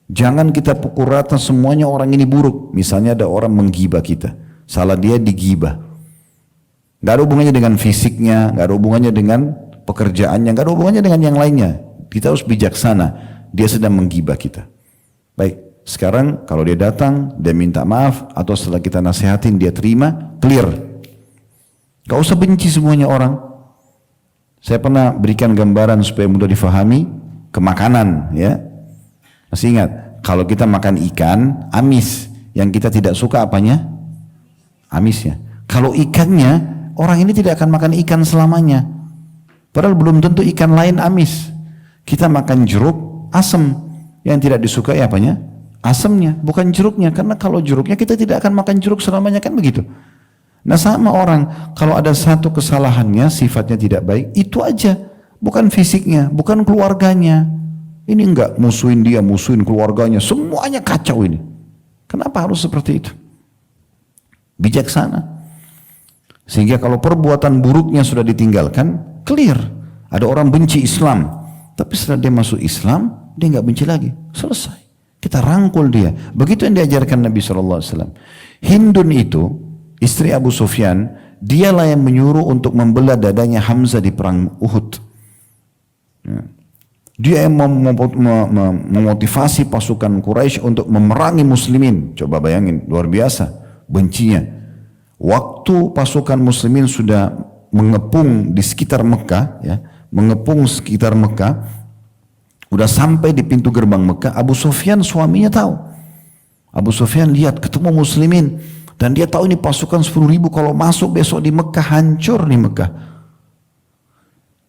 Jangan kita pukul rata semuanya orang ini buruk. Misalnya ada orang menggibah kita, salah dia digibah. Gak ada hubungannya dengan fisiknya, gak ada hubungannya dengan pekerjaannya, gak ada hubungannya dengan yang lainnya. Kita harus bijaksana, dia sedang menggibah kita. Baik, sekarang kalau dia datang, dia minta maaf, atau setelah kita nasihatin dia terima, clear. Gak usah benci semuanya orang. Saya pernah berikan gambaran supaya mudah difahami ke makanan, ya. Masih ingat, kalau kita makan ikan amis, yang kita tidak suka apanya? Amisnya. Kalau ikannya, orang ini tidak akan makan ikan selamanya. Padahal belum tentu ikan lain amis. Kita makan jeruk asam, yang tidak disukai apanya? Asamnya, bukan jeruknya. Karena kalau jeruknya kita tidak akan makan jeruk selamanya, kan begitu. Nah, sama orang, kalau ada satu kesalahannya, sifatnya tidak baik, itu aja. Bukan fisiknya, bukan keluarganya. Ini enggak musuhin dia, musuhin keluarganya, semuanya kacau ini. Kenapa harus seperti itu? Bijaksana. Sehingga kalau perbuatan buruknya sudah ditinggalkan, clear. Ada orang benci Islam, tapi setelah dia masuk Islam, dia enggak benci lagi. Selesai. Kita rangkul dia. Begitu yang diajarkan Nabi SAW. Hindun itu, istri Abu Sufyan, dialah yang menyuruh untuk membelah dadanya Hamzah di perang Uhud. Dia yang memotivasi pasukan Quraisy untuk memerangi muslimin. Coba bayangin, luar biasa bencinya. Waktu pasukan muslimin sudah mengepung di sekitar Mekah, ya, mengepung sekitar Mekah, udah sampai di pintu gerbang Mekah, Abu Sufyan suaminya tahu. Abu Sufyan lihat ketemu muslimin, dan dia tahu ini pasukan 10.000 kalau masuk besok di Mekah, hancur di Mekah.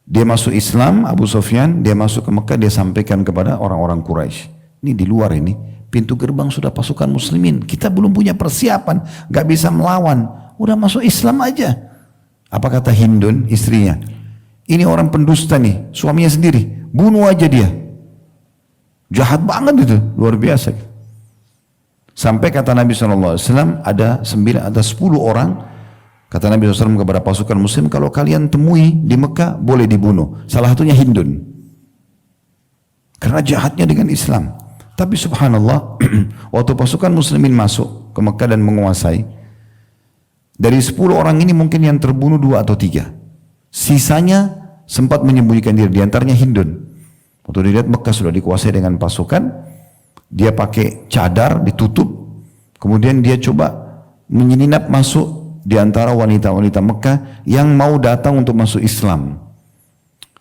Dia masuk Islam, Abu Sufyan, dia masuk ke Mekah, dia sampaikan kepada orang-orang Quraisy. Ini di luar ini, pintu gerbang sudah pasukan muslimin. Kita belum punya persiapan, gak bisa melawan. Udah masuk Islam aja. Apa kata Hindun, istrinya? Ini orang pendusta nih, suaminya sendiri. Bunuh aja dia. Jahat banget itu, luar biasa. Sampai kata Nabi SAW, ada 10 orang, kata Nabi SAW kepada pasukan muslim, kalau kalian temui di Mekah, boleh dibunuh. Salah satunya Hindun. Karena jahatnya dengan Islam. Tapi subhanallah, waktu pasukan muslimin masuk ke Mekah dan menguasai, dari 10 orang ini mungkin yang terbunuh 2 atau 3. Sisanya sempat menyembunyikan diri, diantaranya Hindun. Waktu dilihat Mekah sudah dikuasai dengan pasukan, dia pakai cadar ditutup, kemudian dia coba menyelinap masuk di antara wanita-wanita Mekah yang mau datang untuk masuk Islam.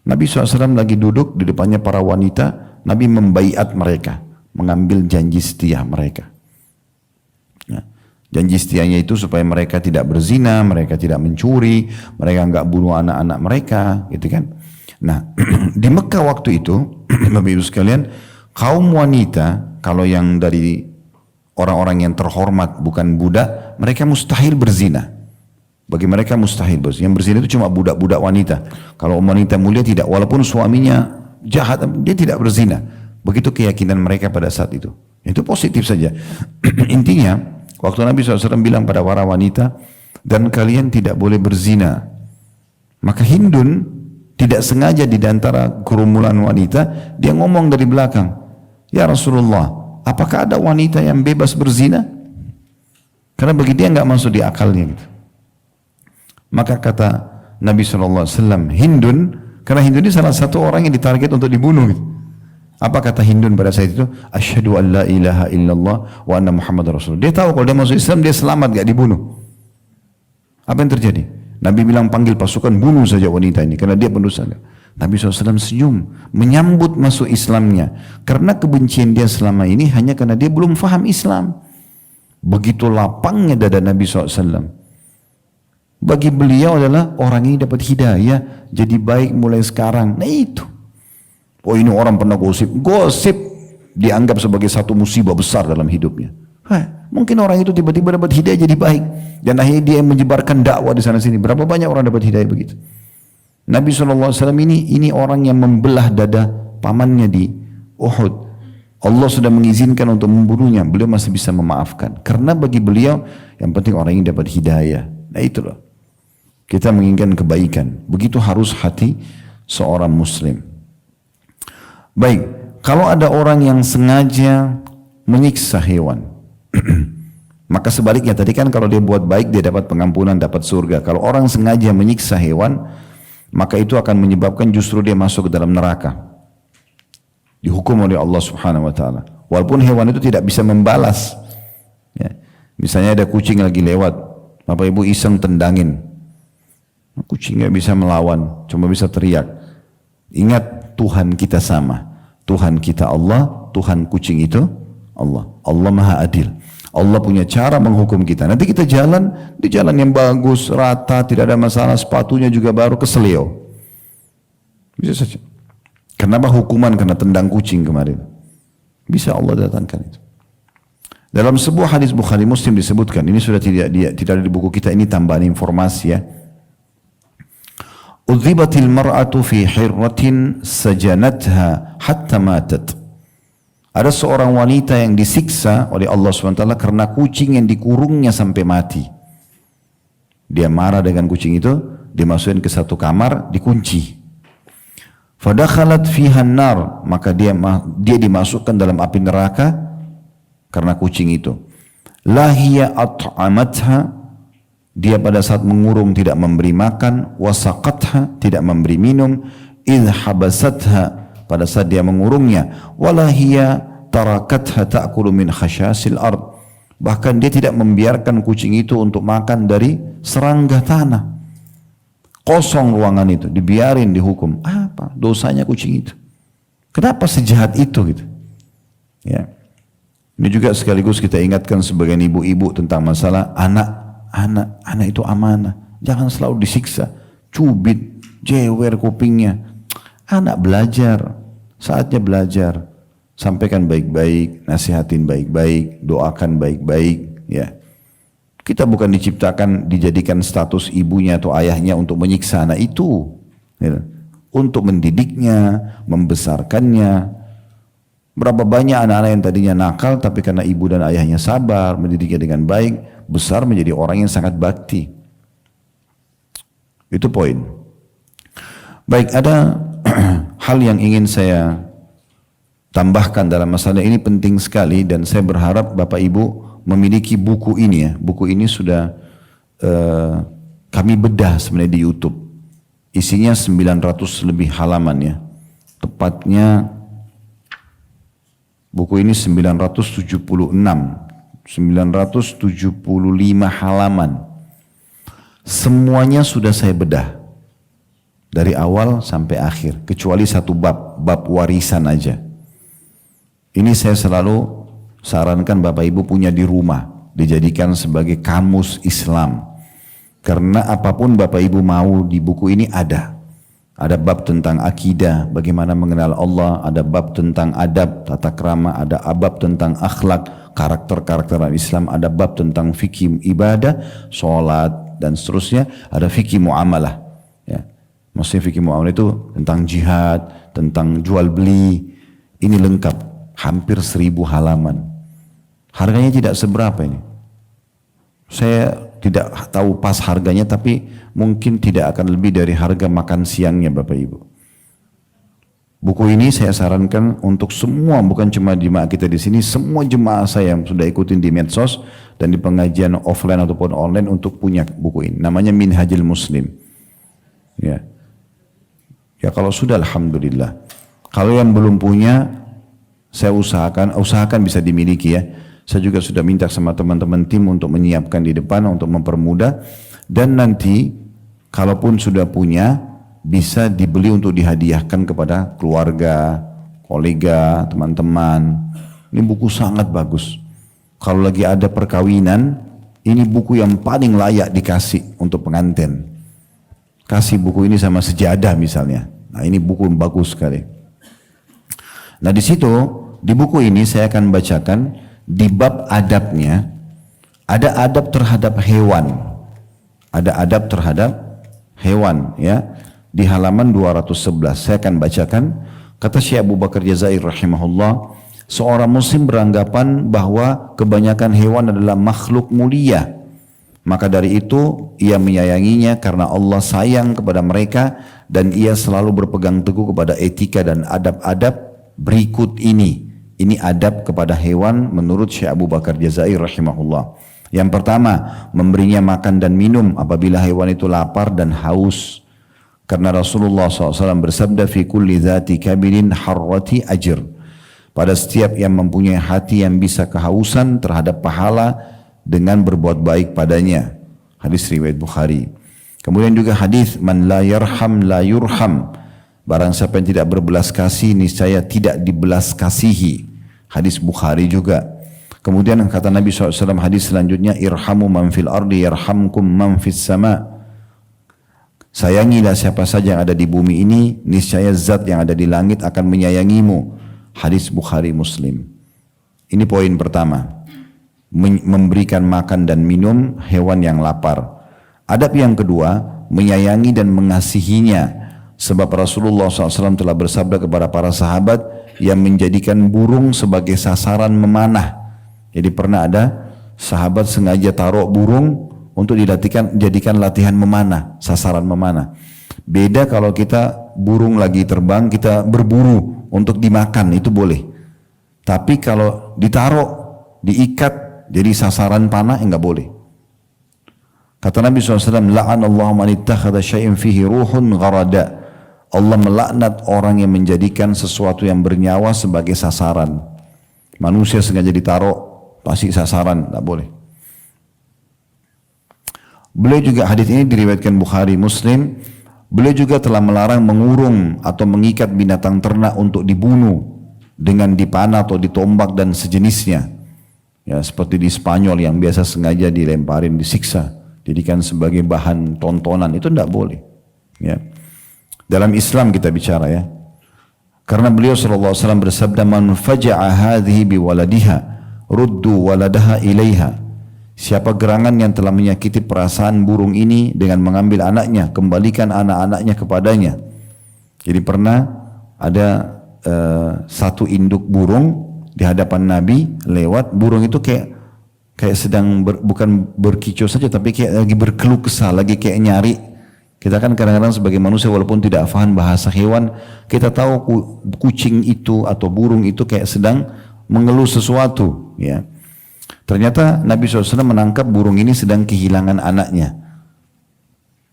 Nabi SAW lagi duduk di depannya para wanita, Nabi membaiat mereka, mengambil janji setia mereka. Ya. Janji setianya itu supaya mereka tidak berzina, mereka tidak mencuri, mereka enggak bunuh anak-anak mereka, gitu kan. Nah, di Mekah waktu itu, Bapak Ibu sekalian, kaum wanita, kalau yang dari orang-orang yang terhormat bukan budak, mereka mustahil berzina. Bagi mereka mustahil bos. Yang berzina itu cuma budak-budak wanita. Kalau wanita mulia tidak, walaupun suaminya jahat, dia tidak berzina. Begitu keyakinan mereka pada saat itu. Itu positif saja. Intinya, waktu Nabi SAW bilang pada para wanita, dan kalian tidak boleh berzina. Maka Hindun tidak sengaja di antara kerumunan wanita, dia ngomong dari belakang, ya Rasulullah, apakah ada wanita yang bebas berzina? Karena bagi dia nggak masuk di akalnya gitu. Maka kata Nabi SAW, Hindun, karena Hindun ini salah satu orang yang ditarget untuk dibunuh gitu. Apa kata Hindun pada saat itu? Asyhadu an la ilaha illallah wa anna Muhammad Rasulullah. Dia tahu kalau dia masuk Islam dia selamat, gak dibunuh. Apa yang terjadi? Nabi bilang panggil pasukan, bunuh saja wanita ini karena dia pendosa. Nabi SAW senyum menyambut masuk Islamnya, karena kebencian dia selama ini hanya karena dia belum faham Islam. Begitu lapangnya dada Nabi SAW. Bagi beliau adalah orang ini dapat hidayah, jadi baik mulai sekarang. Nah itu. Oh ini orang pernah gosip. Gosip dianggap sebagai satu musibah besar dalam hidupnya. Mungkin orang itu tiba-tiba dapat hidayah jadi baik. Dan akhirnya dia menyebarkan dakwah di sana sini. Berapa banyak orang dapat hidayah begitu. Nabi SAW ini orang yang membelah dada pamannya di Uhud. Allah sudah mengizinkan untuk membunuhnya. Beliau masih bisa memaafkan. Karena bagi beliau yang penting orang ini dapat hidayah. Nah itulah. Kita menginginkan kebaikan. Begitu harus hati seorang muslim. Baik, kalau ada orang yang sengaja menyiksa hewan, maka sebaliknya tadi kan kalau dia buat baik dia dapat pengampunan, dapat surga. Kalau orang sengaja menyiksa hewan, maka itu akan menyebabkan justru dia masuk ke dalam neraka. Dihukum oleh Allah Subhanahu wa taala. Walaupun hewan itu tidak bisa membalas. Ya. Misalnya ada kucing lagi lewat, Bapak Ibu iseng tendangin. Kucing nggak bisa melawan, cuma bisa teriak. Ingat Tuhan kita sama. Tuhan kita Allah, Tuhan kucing itu Allah. Allah Maha Adil. Allah punya cara menghukum kita. Nanti kita jalan di jalan yang bagus, rata, tidak ada masalah, sepatunya juga baru, keselio. Bisa saja. Kenapa hukuman karena tendang kucing kemarin? Bisa Allah datangkan itu. Dalam sebuah hadis Bukhari Muslim disebutkan, ini sudah tidak ada di buku kita, ini tambahan informasi ya. Udhibatil mar'atu fi hirratin sajanatha hatta matat. Ada seorang wanita yang disiksa oleh Allah SWT karena kucing yang dikurungnya sampai mati. Dia marah dengan kucing itu, dimasukin ke satu kamar, dikunci. Fadakhalat fiha an-nar, maka dia dimasukkan dalam api neraka karena kucing itu. Lahiya at'amatha, dia pada saat mengurung tidak memberi makan, wasaqatha, tidak memberi minum, idh habasatha, pada saat dia mengurungnya, walahiya tarakatha ta'kulu min khasyasil ard, bahkan dia tidak membiarkan kucing itu untuk makan dari serangga tanah. Kosong ruangan itu, dibiarin dihukum. Apa dosanya kucing itu? Kenapa sejahat itu gitu? Ya. Ini juga sekaligus kita ingatkan sebagai ibu-ibu tentang masalah anak itu amanah. Jangan selalu disiksa, cubit, jewer kupingnya. Anak belajar, saatnya belajar. Sampaikan baik-baik, nasihatin baik-baik, doakan baik-baik. Ya, kita bukan dijadikan status ibunya atau ayahnya untuk menyiksa anak itu, ya. Untuk mendidiknya, membesarkannya. Berapa banyak anak-anak yang tadinya nakal, tapi karena ibu dan ayahnya sabar, mendidiknya dengan baik, besar menjadi orang yang sangat bakti. Itu poin. Baik, ada hal yang ingin saya tambahkan dalam masalah ini, penting sekali, dan saya berharap Bapak Ibu memiliki buku ini ya. Buku ini sudah kami bedah sebenarnya di YouTube. Isinya 900 lebih halaman ya. Tepatnya buku ini 975 halaman. Semuanya sudah saya bedah dari awal sampai akhir, kecuali satu bab warisan aja. Ini saya selalu sarankan Bapak Ibu punya di rumah, dijadikan sebagai kamus Islam. Karena apapun Bapak Ibu mau di buku ini ada. Ada bab tentang akidah, bagaimana mengenal Allah, ada bab tentang adab, tata krama, ada bab tentang akhlak, karakter-karakter Islam, ada bab tentang fikih ibadah, sholat dan seterusnya, ada fikih muamalah. Ya. Maksudnya fikih muamalah itu tentang jihad, tentang jual beli, ini lengkap, hampir 1000 halaman. Harganya tidak seberapa ini. Saya tidak tahu pas harganya, tapi mungkin tidak akan lebih dari harga makan siangnya Bapak Ibu. Buku ini saya sarankan untuk semua, bukan cuma jemaah kita di sini, semua jemaah saya yang sudah ikutin di medsos dan di pengajian offline ataupun online untuk punya buku ini. Namanya Minhajul Muslim. Ya, ya kalau sudah alhamdulillah. Kalau yang belum punya, saya usahakan bisa dimiliki ya. Saya juga sudah minta sama teman-teman tim untuk menyiapkan di depan untuk mempermudah, dan nanti kalaupun sudah punya bisa dibeli untuk dihadiahkan kepada keluarga, kolega, teman-teman. Ini buku sangat bagus. Kalau lagi ada perkawinan, ini buku yang paling layak dikasih untuk pengantin. Kasih buku ini sama sejadah misalnya. Nah, ini buku yang bagus sekali. Nah, di situ di buku ini saya akan bacakan di bab adabnya, ada adab terhadap hewan. Ada adab terhadap hewan ya. Di halaman 211 saya akan bacakan. Kata Syekh Abu Bakar Jazair rahimahullah, seorang muslim beranggapan bahwa kebanyakan hewan adalah makhluk mulia. Maka dari itu ia menyayanginya karena Allah sayang kepada mereka, dan ia selalu berpegang teguh kepada etika dan adab-adab berikut ini. Ini adab kepada hewan menurut Syekh Abu Bakar Jazair rahimahullah. Yang pertama, memberinya makan dan minum apabila hewan itu lapar dan haus. Karena Rasulullah SAW bersabda, fi kulli dhati kabidin harrati ajr. Pada setiap yang mempunyai hati yang bisa kehausan terhadap pahala dengan berbuat baik padanya. Hadis riwayat Bukhari. Kemudian juga hadis man la yarham la yurham. Barang siapa yang tidak berbelas kasih, niscaya tidak dibelas kasihi. Hadis Bukhari juga. Kemudian kata Nabi SAW hadis selanjutnya, irhamu man fil ardi yarhamkum man fis sama. Sayangilah siapa saja yang ada di bumi ini, niscaya zat yang ada di langit akan menyayangimu. Hadis Bukhari Muslim. Ini poin pertama. Memberikan makan dan minum hewan yang lapar. Adab yang kedua, menyayangi dan mengasihinya. Sebab Rasulullah SAW telah bersabda kepada para sahabat yang menjadikan burung sebagai sasaran memanah. Jadi pernah ada sahabat sengaja taruh burung untuk jadikan latihan memanah, sasaran memanah. Beda kalau kita burung lagi terbang, kita berburu untuk dimakan, itu boleh. Tapi kalau ditaruh, diikat, jadi sasaran panah, enggak boleh. Kata Nabi SAW, la'anallahu man ittakhadha syai'in fihi ruhun gharada. Allah melaknat orang yang menjadikan sesuatu yang bernyawa sebagai sasaran. Manusia sengaja ditaruh, pasti sasaran, enggak boleh. Beliau juga, hadis ini diriwayatkan Bukhari Muslim, beliau juga telah melarang mengurung atau mengikat binatang ternak untuk dibunuh dengan dipanah atau ditombak dan sejenisnya. Ya, seperti di Spanyol yang biasa sengaja dilemparin, disiksa, jadikan sebagai bahan tontonan, itu tidak boleh. Ya. Dalam Islam kita bicara ya. Karena beliau SAW bersabda, man faja'a hadhihi biwaladiha ruddu waladaha ilaiha. Siapa gerangan yang telah menyakiti perasaan burung ini dengan mengambil anaknya, kembalikan anak-anaknya kepadanya. Jadi pernah ada satu induk burung di hadapan Nabi lewat, burung itu kayak sedang bukan berkicau saja, tapi kayak lagi berkeluh kesah, lagi kayak nyari. Kita kan kadang-kadang sebagai manusia walaupun tidak paham bahasa hewan, kita tahu kucing itu atau burung itu kayak sedang mengeluh sesuatu, ya. Ternyata Nabi SAW menangkap burung ini sedang kehilangan anaknya.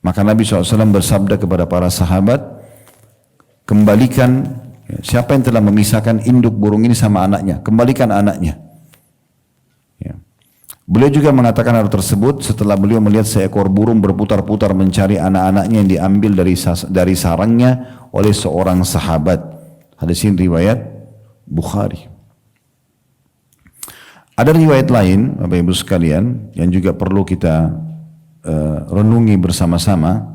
Maka Nabi SAW bersabda kepada para sahabat, kembalikan, siapa yang telah memisahkan induk burung ini sama anaknya, kembalikan anaknya. Ya. Beliau juga mengatakan hal tersebut setelah beliau melihat seekor burung berputar-putar mencari anak-anaknya yang diambil dari sarangnya oleh seorang sahabat. Hadis ini riwayat Bukhari. Ada riwayat lain, Bapak Ibu sekalian, yang juga perlu kita renungi bersama-sama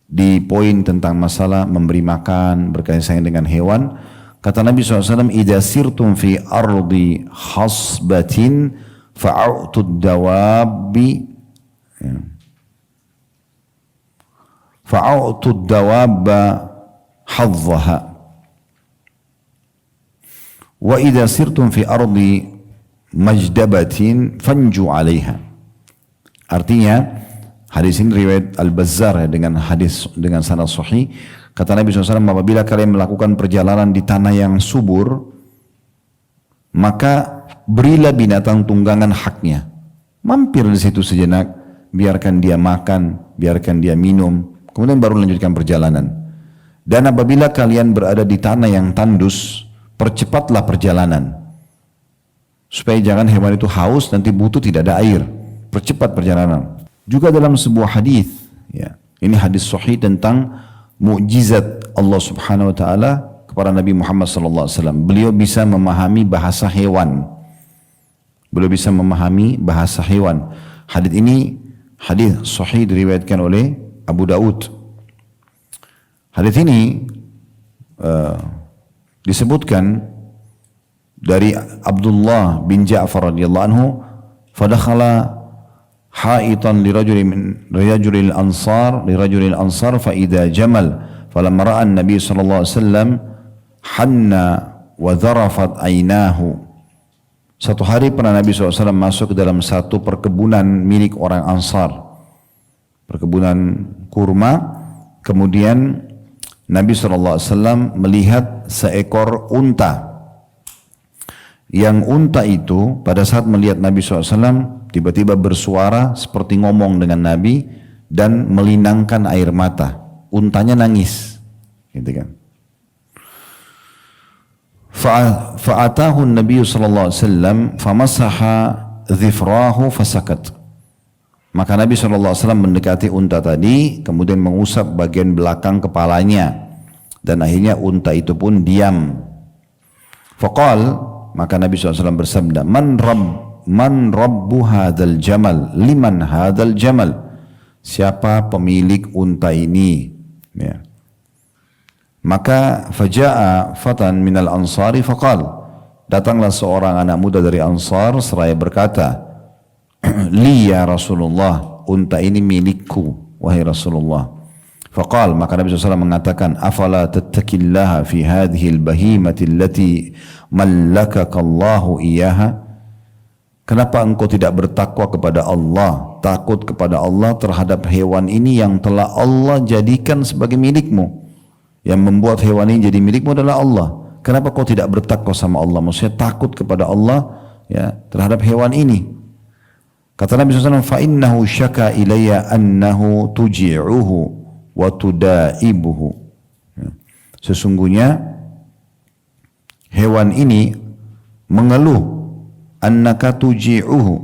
di poin tentang masalah memberi makan, berkaitan dengan hewan. Kata Nabi SAW, "Idza sirtum fi ardi hasbatin fa'u'tud dawabi fa'u'tud dawabba hadzaha. Wa idza sirtum fi ardi majdabatin fanju 'alaiha." Artinya, hadis ini riwayat Al-Bazzar ya, dengan sanad sahih. Kata Nabi SAW, apabila kalian melakukan perjalanan di tanah yang subur, maka berilah binatang tunggangan haknya. Mampir di situ sejenak, biarkan dia makan, biarkan dia minum, kemudian baru lanjutkan perjalanan. Dan apabila kalian berada di tanah yang tandus, percepatlah perjalanan. Supaya jangan hewan itu haus, nanti butuh tidak ada air. Percepat perjalanan. Juga dalam sebuah hadis, ya, ini hadis sahih tentang mukjizat Allah Subhanahu wa taala kepada Nabi Muhammad sallallahu alaihi wasallam. Beliau bisa memahami bahasa hewan. Beliau bisa memahami bahasa hewan. Hadis ini hadis sahih diriwayatkan oleh Abu Daud. Hadis ini disebutkan dari Abdullah bin Ja'far radhiyallahu anhu, "Fadakhala haitan lirajulil ansar fa idza jamal falamma ra'a an-nabi sallallahu alaihi wasallam hanna wa dharafat aynahu." Satu hari pernah Nabi SAW masuk ke dalam satu perkebunan milik orang Ansar, perkebunan kurma. Kemudian Nabi SAW melihat seekor unta. Yang unta itu pada saat melihat Nabi SAW tiba-tiba bersuara seperti ngomong dengan Nabi dan melinangkan air mata. Untanya nangis, gitu kan. Fa'atahu Nabi sallallahu alaihi wasallam famasaha dhifrahu fasakat. Maka Nabi sallallahu alaihi wasallam mendekati unta tadi, kemudian mengusap bagian belakang kepalanya, dan akhirnya unta itu pun diam. Faqal, maka Nabi SAW bersabda, Man rabbu hadal jamal, liman hadal jamal. Siapa pemilik unta ini? Ya. Maka faja'a fatan minal ansari faqal. Datanglah seorang anak muda dari Ansar seraya berkata, Li ya Rasulullah, unta ini milikku, wahai Rasulullah. Faqal, maka Nabi SAW mengatakan, Afala tattakillaha fi hadhil bahimati allati mallakakallahu iyaha. Kenapa engkau tidak bertakwa kepada Allah, takut kepada Allah terhadap hewan ini yang telah Allah jadikan sebagai milikmu? Yang membuat hewan ini jadi milikmu adalah Allah. Kenapa kau tidak bertakwa sama Allah? Maksudnya takut kepada Allah ya terhadap hewan ini. Kata Nabi SAW, فَإِنَّهُ شَكَى إِلَيَّ أَنَّهُ تُجِعُهُ وَتُدَائِبُهُ. Sesungguhnya hewan ini mengeluh, annaka tuji'uhu,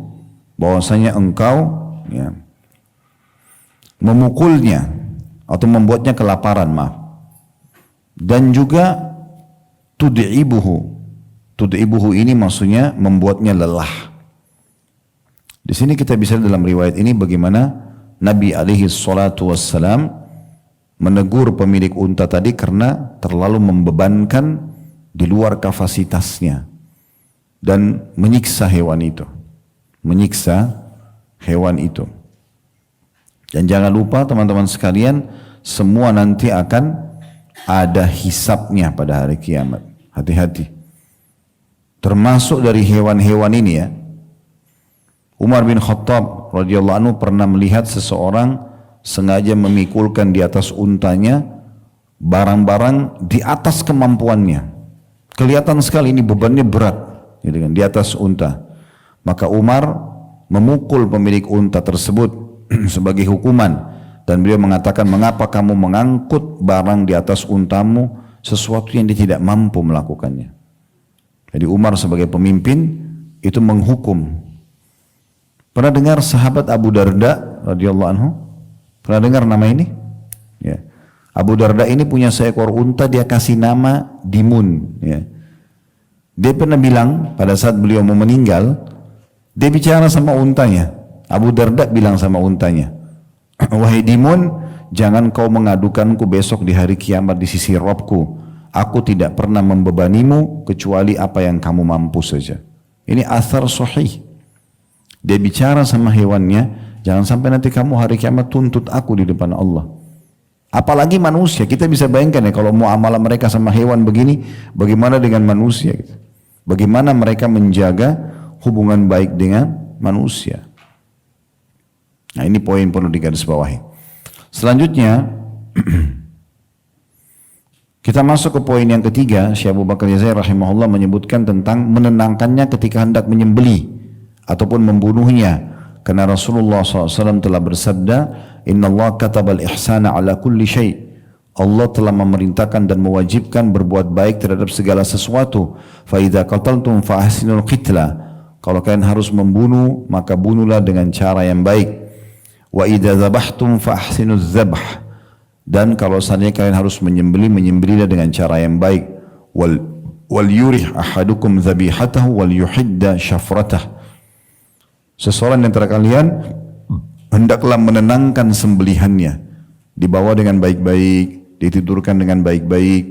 bahwasanya engkau ya, memukulnya atau membuatnya kelaparan, maaf. Dan juga tud'ibuhu. Tud'ibuhu ini maksudnya membuatnya lelah. Di sini kita bisa dalam riwayat ini bagaimana Nabi alaihi salatu wassalam menegur pemilik unta tadi karena terlalu membebankan di luar kapasitasnya dan menyiksa hewan itu. Menyiksa hewan itu. Dan jangan lupa teman-teman sekalian, semua nanti akan ada hisabnya pada hari kiamat. Hati-hati. Termasuk dari hewan-hewan ini ya. Umar bin Khattab radhiyallahu anhu pernah melihat seseorang sengaja memikulkan di atas untanya barang-barang di atas kemampuannya. Kelihatan sekali ini bebannya berat, gitu kan, di atas unta. Maka Umar memukul pemilik unta tersebut sebagai hukuman. Dan beliau mengatakan, mengapa kamu mengangkut barang di atas untamu sesuatu yang dia tidak mampu melakukannya. Jadi Umar sebagai pemimpin itu menghukum. Pernah dengar sahabat Abu Darda radhiyallahu anhu? Pernah dengar nama ini? Ya. Abu Darda ini punya seekor unta, dia kasih nama Dimun. Ya. Dia pernah bilang pada saat beliau mau meninggal, dia bicara sama untanya. Abu Darda bilang sama untanya, wahai Dimun, jangan kau mengadukanku besok di hari kiamat di sisi Rabbku. Aku tidak pernah membebanimu kecuali apa yang kamu mampu saja. Ini athar sahih. Dia bicara sama hewannya, jangan sampai nanti kamu hari kiamat tuntut aku di depan Allah. Apalagi manusia, kita bisa bayangkan ya kalau muamalah mereka sama hewan begini, bagaimana dengan manusia? Bagaimana mereka menjaga hubungan baik dengan manusia? Nah ini poin perlu digarisbawahi. Selanjutnya, kita masuk ke poin yang ketiga. Syekh Abu Bakar Jazair rahimahullah menyebutkan tentang menenangkannya ketika hendak menyembelih ataupun membunuhnya. Karena Rasulullah SAW telah bersabda, Inna Allah katabal ihsana ala kulli syai'. Allah telah memerintahkan dan mewajibkan berbuat baik terhadap segala sesuatu. Fa idza qataltum fa ahsinul qitla. Kalau kalian harus membunuh, maka bunuhlah dengan cara yang baik. Wa idza dzabhtum fa ahsinuz dzabh. Dan kalau seandainya kalian harus menyembelihlah dengan cara yang baik. Wal yurih ahadukum dzabihatahu wal yuhidda syafratah. Seseorang di antara kalian hendaklah menenangkan sembelihannya, dibawa dengan baik-baik, ditidurkan dengan baik-baik,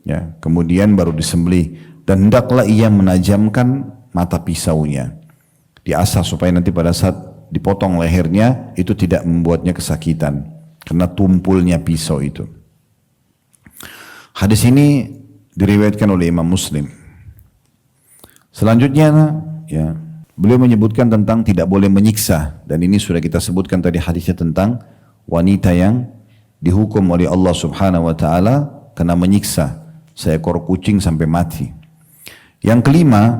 ya, kemudian baru disembelih. Dan hendaklah ia menajamkan mata pisaunya, diasah supaya nanti pada saat dipotong lehernya itu tidak membuatnya kesakitan karena tumpulnya pisau itu. Hadis ini diriwayatkan oleh Imam Muslim. Selanjutnya, ya, beliau menyebutkan tentang tidak boleh menyiksa, dan ini sudah kita sebutkan tadi hadisnya tentang wanita yang dihukum oleh Allah Subhanahu wa taala karena menyiksa seekor kucing sampai mati. Yang kelima,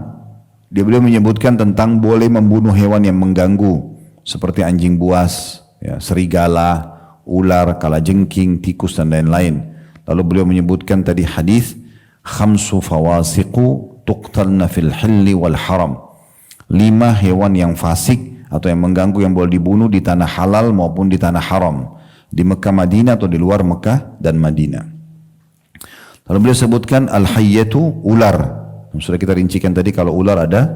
beliau menyebutkan tentang boleh membunuh hewan yang mengganggu seperti anjing buas, ya, serigala, ular, kalajengking, tikus dan lain-lain. Lalu beliau menyebutkan tadi hadis khamsu fawasiqu tuqtalna fil hilli wal haram. 5 hewan yang fasik atau yang mengganggu yang boleh dibunuh di tanah halal maupun di tanah haram, di Mekah Madinah atau di luar Mekah dan Madinah. Lalu beliau sebutkan al-hayyatu, ular. Sudah kita rincikan tadi kalau ular ada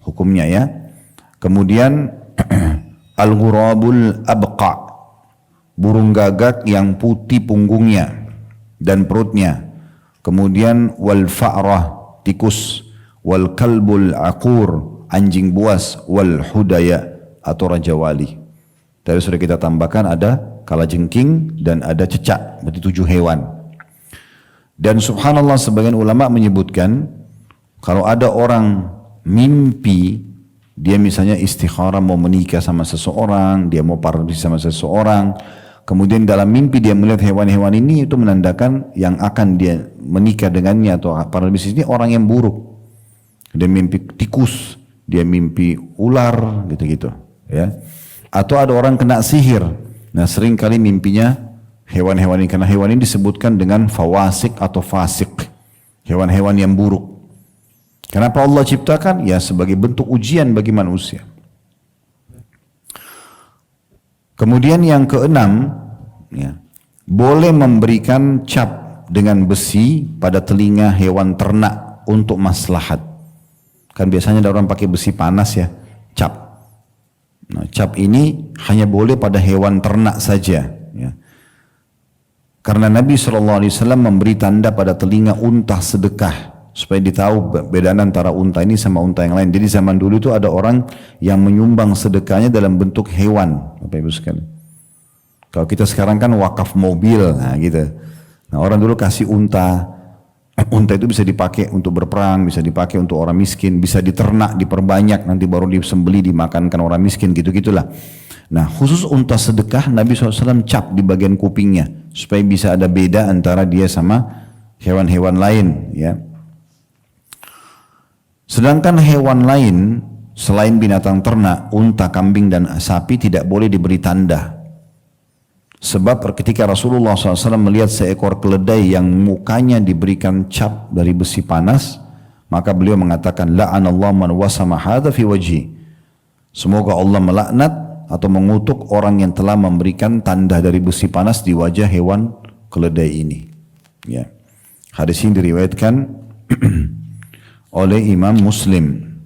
hukumnya, ya. Kemudian al-ghurabul abqa, burung gagak yang putih punggungnya dan perutnya. Kemudian wal fa'rah, tikus, wal kalbul aqur, anjing buas, wal hudaya atau raja wali. Tadi sudah kita tambahkan ada kalajengking dan ada cecak, berarti 7 hewan. Dan subhanallah sebagian ulama menyebutkan kalau ada orang mimpi dia misalnya istikharah mau menikah sama seseorang, dia mau paralisi sama seseorang, kemudian dalam mimpi dia melihat hewan-hewan ini, itu menandakan yang akan dia menikah dengannya atau paralisi ini orang yang buruk. Dia mimpi tikus, dia mimpi ular, gitu-gitu, ya. Atau ada orang kena sihir. Nah, sering kali mimpinya hewan-hewan ini, karena hewan ini disebutkan dengan fawasik atau fasik, hewan-hewan yang buruk. Kenapa Allah ciptakan? Ya, sebagai bentuk ujian bagi manusia. Kemudian yang keenam, ya, boleh memberikan cap dengan besi pada telinga hewan ternak untuk maslahat. Kan biasanya ada orang pakai besi panas, ya, cap. Nah, cap ini hanya boleh pada hewan ternak saja, ya. Karena Nabi SAW memberi tanda pada telinga unta sedekah supaya ditahu bedaan antara unta ini sama unta yang lain. Jadi zaman dulu itu ada orang yang menyumbang sedekahnya dalam bentuk hewan, Bapak Ibu sekalian. Kalau kita sekarang kan wakaf mobil, nah gitu. Nah, orang dulu kasih unta. Unta itu bisa dipakai untuk berperang, bisa dipakai untuk orang miskin, bisa diternak, diperbanyak, nanti baru disembeli dimakankan orang miskin, gitu-gitulah. Nah, khusus unta sedekah Nabi SAW cap di bagian kupingnya supaya bisa ada beda antara dia sama hewan-hewan lain, ya. Sedangkan hewan lain selain binatang ternak, unta, kambing dan sapi tidak boleh diberi tanda. Sebab ketika Rasulullah SAW melihat seekor keledai yang mukanya diberikan cap dari besi panas, maka beliau mengatakan, la'anallahu man wasama hadha fi wajhi. Semoga Allah melaknat atau mengutuk orang yang telah memberikan tanda dari besi panas di wajah hewan keledai ini. Ya. Hadis ini diriwayatkan oleh Imam Muslim.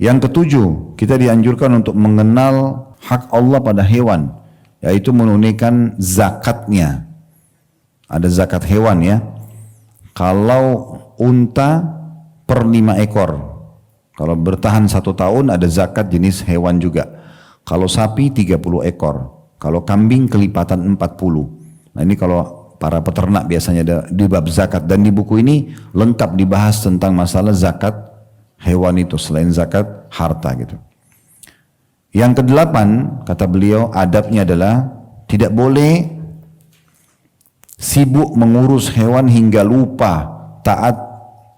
Yang ketujuh, kita dianjurkan untuk mengenal hak Allah pada hewan, yaitu menunaikan zakatnya. Ada zakat hewan, ya. Kalau unta per 5 ekor. Kalau bertahan 1 tahun ada zakat jenis hewan juga. Kalau sapi 30 ekor. Kalau kambing kelipatan 40. Nah ini kalau para peternak biasanya ada di bab zakat. Dan di buku ini lengkap dibahas tentang masalah zakat hewan itu selain zakat harta gitu. Yang kedelapan kata beliau adabnya adalah tidak boleh sibuk mengurus hewan hingga lupa taat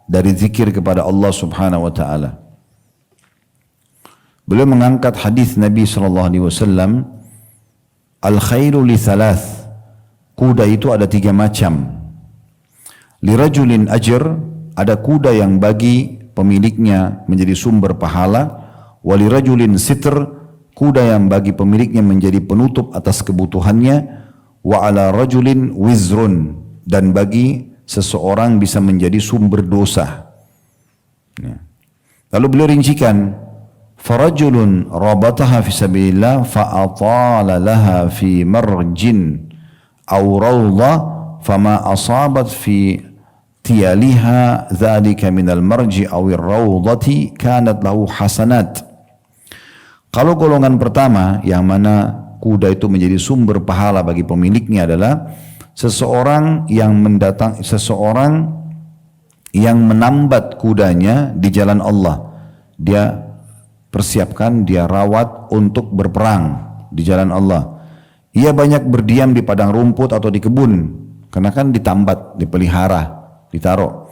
dari zikir kepada Allah Subhanahu wa taala. Beliau mengangkat hadis Nabi sallallahu alaihi wasallam, al-khairu li thalath. Kuda itu ada 3 macam. Lirajulin ajr, ada kuda yang bagi pemiliknya menjadi sumber pahala. Walirajulin sitr, kuda yang bagi pemiliknya menjadi penutup atas kebutuhannya. Wa ala rajulin wizrun, dan bagi seseorang bisa menjadi sumber dosa. Ya. Lalu beliau rincikan, farajulun rabataha fi sabilillah fa'atala laha fi marjin aw rawdah fama asabat fi tiyaliha dzalika minal marji aw ar-rawdati kanat lahu hasanat. Kalau golongan pertama yang mana kuda itu menjadi sumber pahala bagi pemiliknya adalah seseorang yang menambat kudanya di jalan Allah. Dia persiapkan, dia rawat untuk berperang di jalan Allah. Ia banyak berdiam di padang rumput atau di kebun, karena kan ditambat, dipelihara, ditaruh.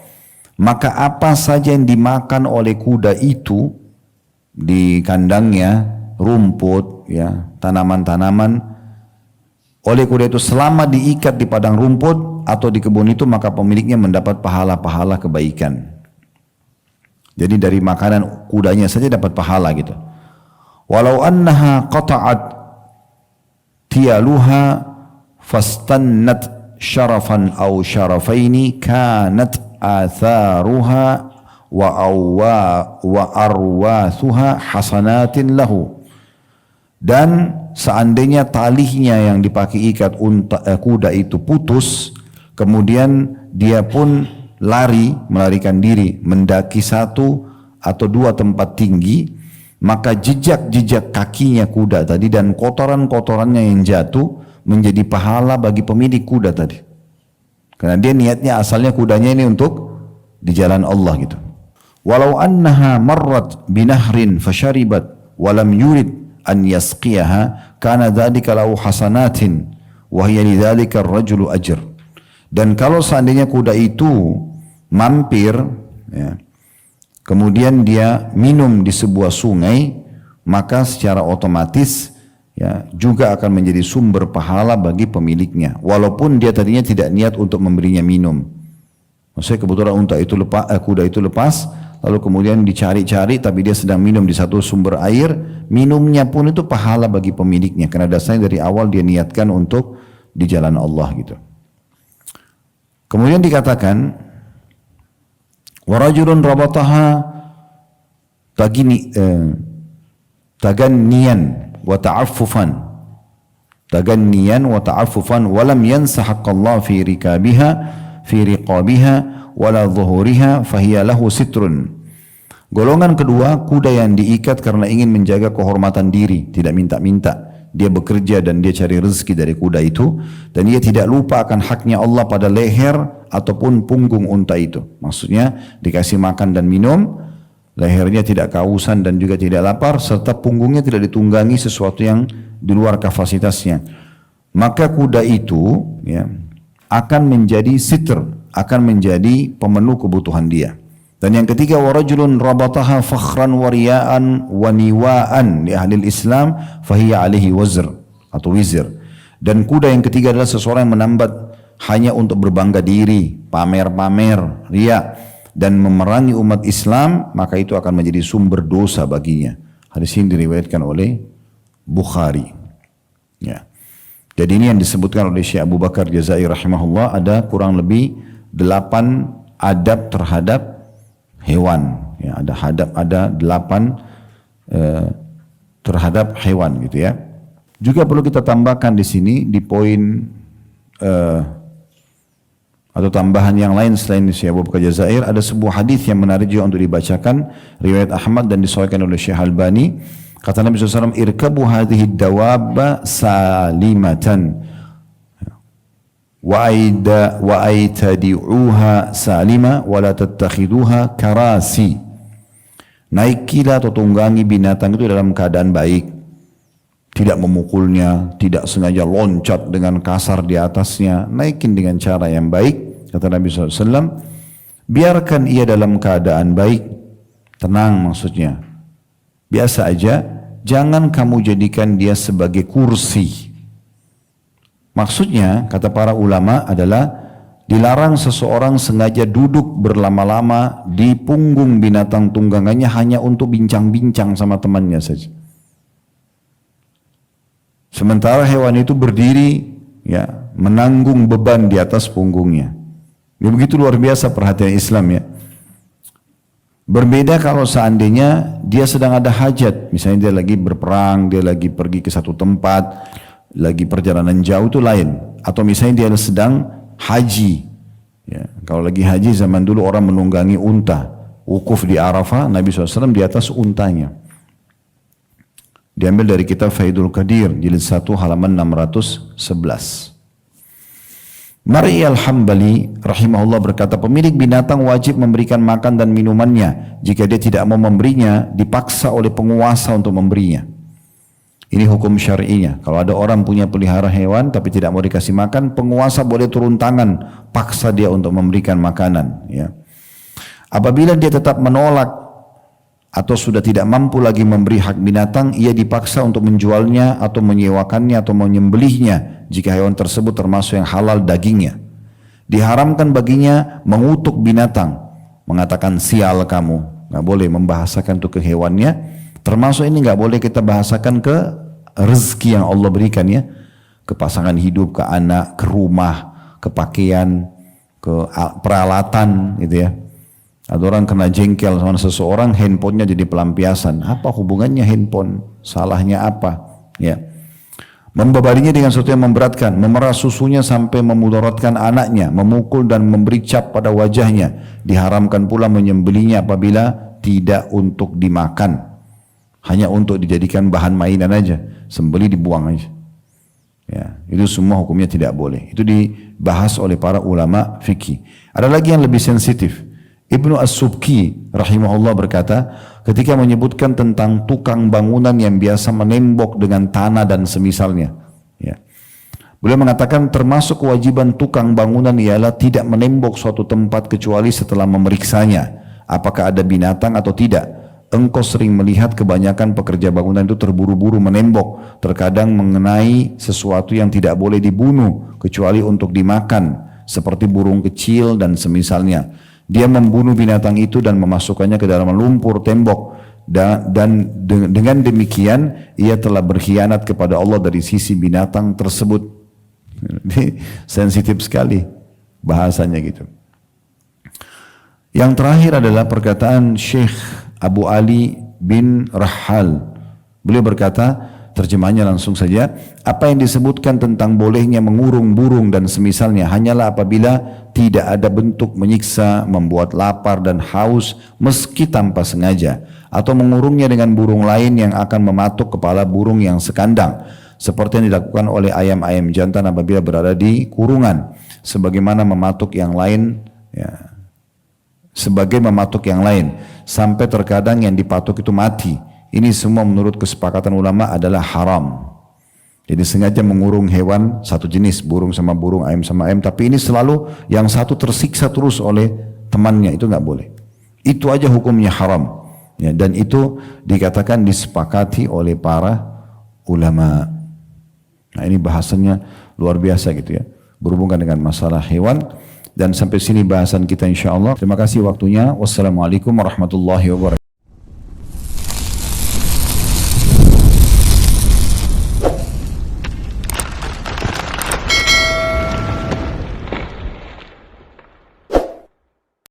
Maka apa saja yang dimakan oleh kuda itu di kandangnya, rumput, ya, tanaman-tanaman oleh kuda itu selama diikat di padang rumput atau di kebun itu, maka pemiliknya mendapat pahala-pahala kebaikan. Jadi dari makanan kudanya saja dapat pahala gitu. Walau annaha qata'at tiyaluha fastannat syarafan aw syarafaini kanat atharuha wa arwathuha hasanatin lahu. Dan seandainya talinya yang dipakai ikat kuda itu putus, kemudian dia pun melarikan diri, mendaki 1 atau 2 tempat tinggi, maka jejak-jejak kakinya kuda tadi dan kotoran-kotorannya yang jatuh menjadi pahala bagi pemilik kuda tadi. Karena dia niatnya asalnya kudanya ini untuk di jalan Allah gitu. Walau annaha marrat binahrin fasharibat walam yurid an yasqiyaha kana dzalika lahu hasanatin wa hiya lidzalika ar-rajulu ajr. Dan kalau seandainya kuda itu mampir, ya, kemudian dia minum di sebuah sungai, maka secara otomatis, ya, juga akan menjadi sumber pahala bagi pemiliknya, walaupun dia tadinya tidak niat untuk memberinya minum. Maksudnya kebetulan kuda itu lepas, lalu kemudian dicari-cari, tapi dia sedang minum di satu sumber air, minumnya pun itu pahala bagi pemiliknya, karena dasarnya dari awal dia niatkan untuk di jalan Allah gitu. Kemudian dikatakan, warajulun rabataha taganniyan wa ta'affufan walam yansa haqqallah fi riqabiha wala zuhuriha fahiya lahu sitrun. Golongan kedua, kuda yang diikat karena ingin menjaga kehormatan diri, tidak minta-minta. Dia bekerja dan dia cari rezeki dari kuda itu, dan dia tidak lupa akan haknya Allah pada leher ataupun punggung unta itu. Maksudnya dikasih makan dan minum, lehernya tidak kehausan dan juga tidak lapar, serta punggungnya tidak ditunggangi sesuatu yang di luar kapasitasnya. Maka kuda itu, ya, akan menjadi sitr, akan menjadi pemenuh kebutuhan dia. Dan yang ketiga, warajulun rabataha fakhran wa riya'an wa niwa'an li ahli Islam fahiya alaihi wazr atau wizr. Dan kuda yang ketiga adalah seseorang yang menambat hanya untuk berbangga diri, pamer-pamer, riya, dan memerangi umat Islam, maka itu akan menjadi sumber dosa baginya. Hadis ini diriwayatkan oleh Bukhari. Ya. Jadi ini yang disebutkan oleh Syekh Abu Bakar Jazairi rahimahullah, ada kurang lebih 8 adab terhadap hewan. Ya, ada 8 terhadap hewan gitu ya. Juga perlu kita tambahkan di sini di poin atau tambahan yang lain selain Syekh Abu Bakar Jazair, ada sebuah hadis yang menarik juga untuk dibacakan, riwayat Ahmad dan disahihkan oleh Syekh Albani. Kata Nabi SAW, irkabu hadhihi dawabba salimatan wa aitadi'uha salima wa la tattakhiduha karasi. Naikilah atau tunggangi binatang itu dalam keadaan baik, tidak memukulnya, tidak sengaja loncat dengan kasar di atasnya, naikin dengan cara yang baik. Kata Nabi SAW, biarkan ia dalam keadaan baik, tenang maksudnya, biasa aja, jangan kamu jadikan dia sebagai kursi. Maksudnya, kata para ulama adalah dilarang seseorang sengaja duduk berlama-lama di punggung binatang tunggangannya hanya untuk bincang-bincang sama temannya saja. Sementara hewan itu berdiri, ya, menanggung beban di atas punggungnya. Ini begitu luar biasa perhatian Islam, ya. Berbeda kalau seandainya dia sedang ada hajat, misalnya dia lagi berperang, dia lagi pergi ke satu tempat, lagi perjalanan jauh, itu lain. Atau misalnya dia sedang haji, ya. Kalau lagi haji zaman dulu orang menunggangi unta, wukuf di Arafah, Nabi SAW di atas untanya. Diambil dari kitab Faidul Qadir, jilid 1 halaman 611. Mar'i al-Hambali rahimahullah berkata, pemilik binatang wajib memberikan makan dan minumannya. Jika dia tidak mau memberinya, dipaksa oleh penguasa untuk memberinya. Ini hukum syar'inya. Kalau ada orang punya pelihara hewan tapi tidak mau dikasih makan, penguasa boleh turun tangan, paksa dia untuk memberikan makanan. Ya. Apabila dia tetap menolak atau sudah tidak mampu lagi memberi hak binatang, ia dipaksa untuk menjualnya atau menyewakannya atau menyembelihnya jika hewan tersebut termasuk yang halal dagingnya. Diharamkan baginya mengutuk binatang, mengatakan sial kamu. Nggak boleh membahasakan itu ke hewannya. Termasuk ini nggak boleh kita bahasakan ke rezeki yang Allah berikan, ya, ke pasangan hidup, ke anak, ke rumah, ke pakaian, ke peralatan, gitu ya. Ada orang kena jengkel sama seseorang, handphonenya jadi pelampiasan. Apa hubungannya handphone? Salahnya apa? Ya. Membebaninya dengan sesuatu yang memberatkan, memerah susunya sampai memudaratkan anaknya, memukul dan memberi cap pada wajahnya. Diharamkan pula menyembelinya apabila tidak untuk dimakan, hanya untuk dijadikan bahan mainan aja, sembeli dibuang aja. Ya, itu semua hukumnya tidak boleh. Itu dibahas oleh para ulama fikih. Ada lagi yang lebih sensitif. Ibnu As-Subki rahimahullah berkata, ketika menyebutkan tentang tukang bangunan yang biasa menembok dengan tanah dan semisalnya, ya. Beliau mengatakan termasuk kewajiban tukang bangunan ialah tidak menembok suatu tempat kecuali setelah memeriksanya apakah ada binatang atau tidak. Engkau sering melihat kebanyakan pekerja bangunan itu terburu-buru menembok, terkadang mengenai sesuatu yang tidak boleh dibunuh kecuali untuk dimakan, seperti burung kecil dan semisalnya. Dia membunuh binatang itu dan memasukkannya ke dalam lumpur tembok, dan dengan demikian ia telah berkhianat kepada Allah dari sisi binatang tersebut. Sensitif sekali bahasanya gitu. Yang terakhir adalah perkataan Syekh Abu Ali bin Rahal. Beliau berkata, terjemahnya langsung saja, apa yang disebutkan tentang bolehnya mengurung burung dan semisalnya hanyalah apabila tidak ada bentuk menyiksa, membuat lapar dan haus meski tanpa sengaja, atau mengurungnya dengan burung lain yang akan mematuk kepala burung yang sekandang, seperti yang dilakukan oleh ayam-ayam jantan apabila berada di kurungan, sebagaimana mematuk yang lain, ya, sebagai mematuk yang lain, sampai terkadang yang dipatuk itu mati. Ini semua menurut kesepakatan ulama adalah haram. Jadi sengaja mengurung hewan satu jenis, burung sama burung, ayam sama ayam, tapi ini selalu yang satu tersiksa terus oleh temannya, itu nggak boleh. Itu aja hukumnya haram. Ya, dan itu dikatakan disepakati oleh para ulama. Nah, ini bahasanya luar biasa gitu ya, berhubungan dengan masalah hewan. Dan sampai sini bahasan kita insya Allah. Terima kasih waktunya. Wassalamualaikum warahmatullahi wabarakatuh.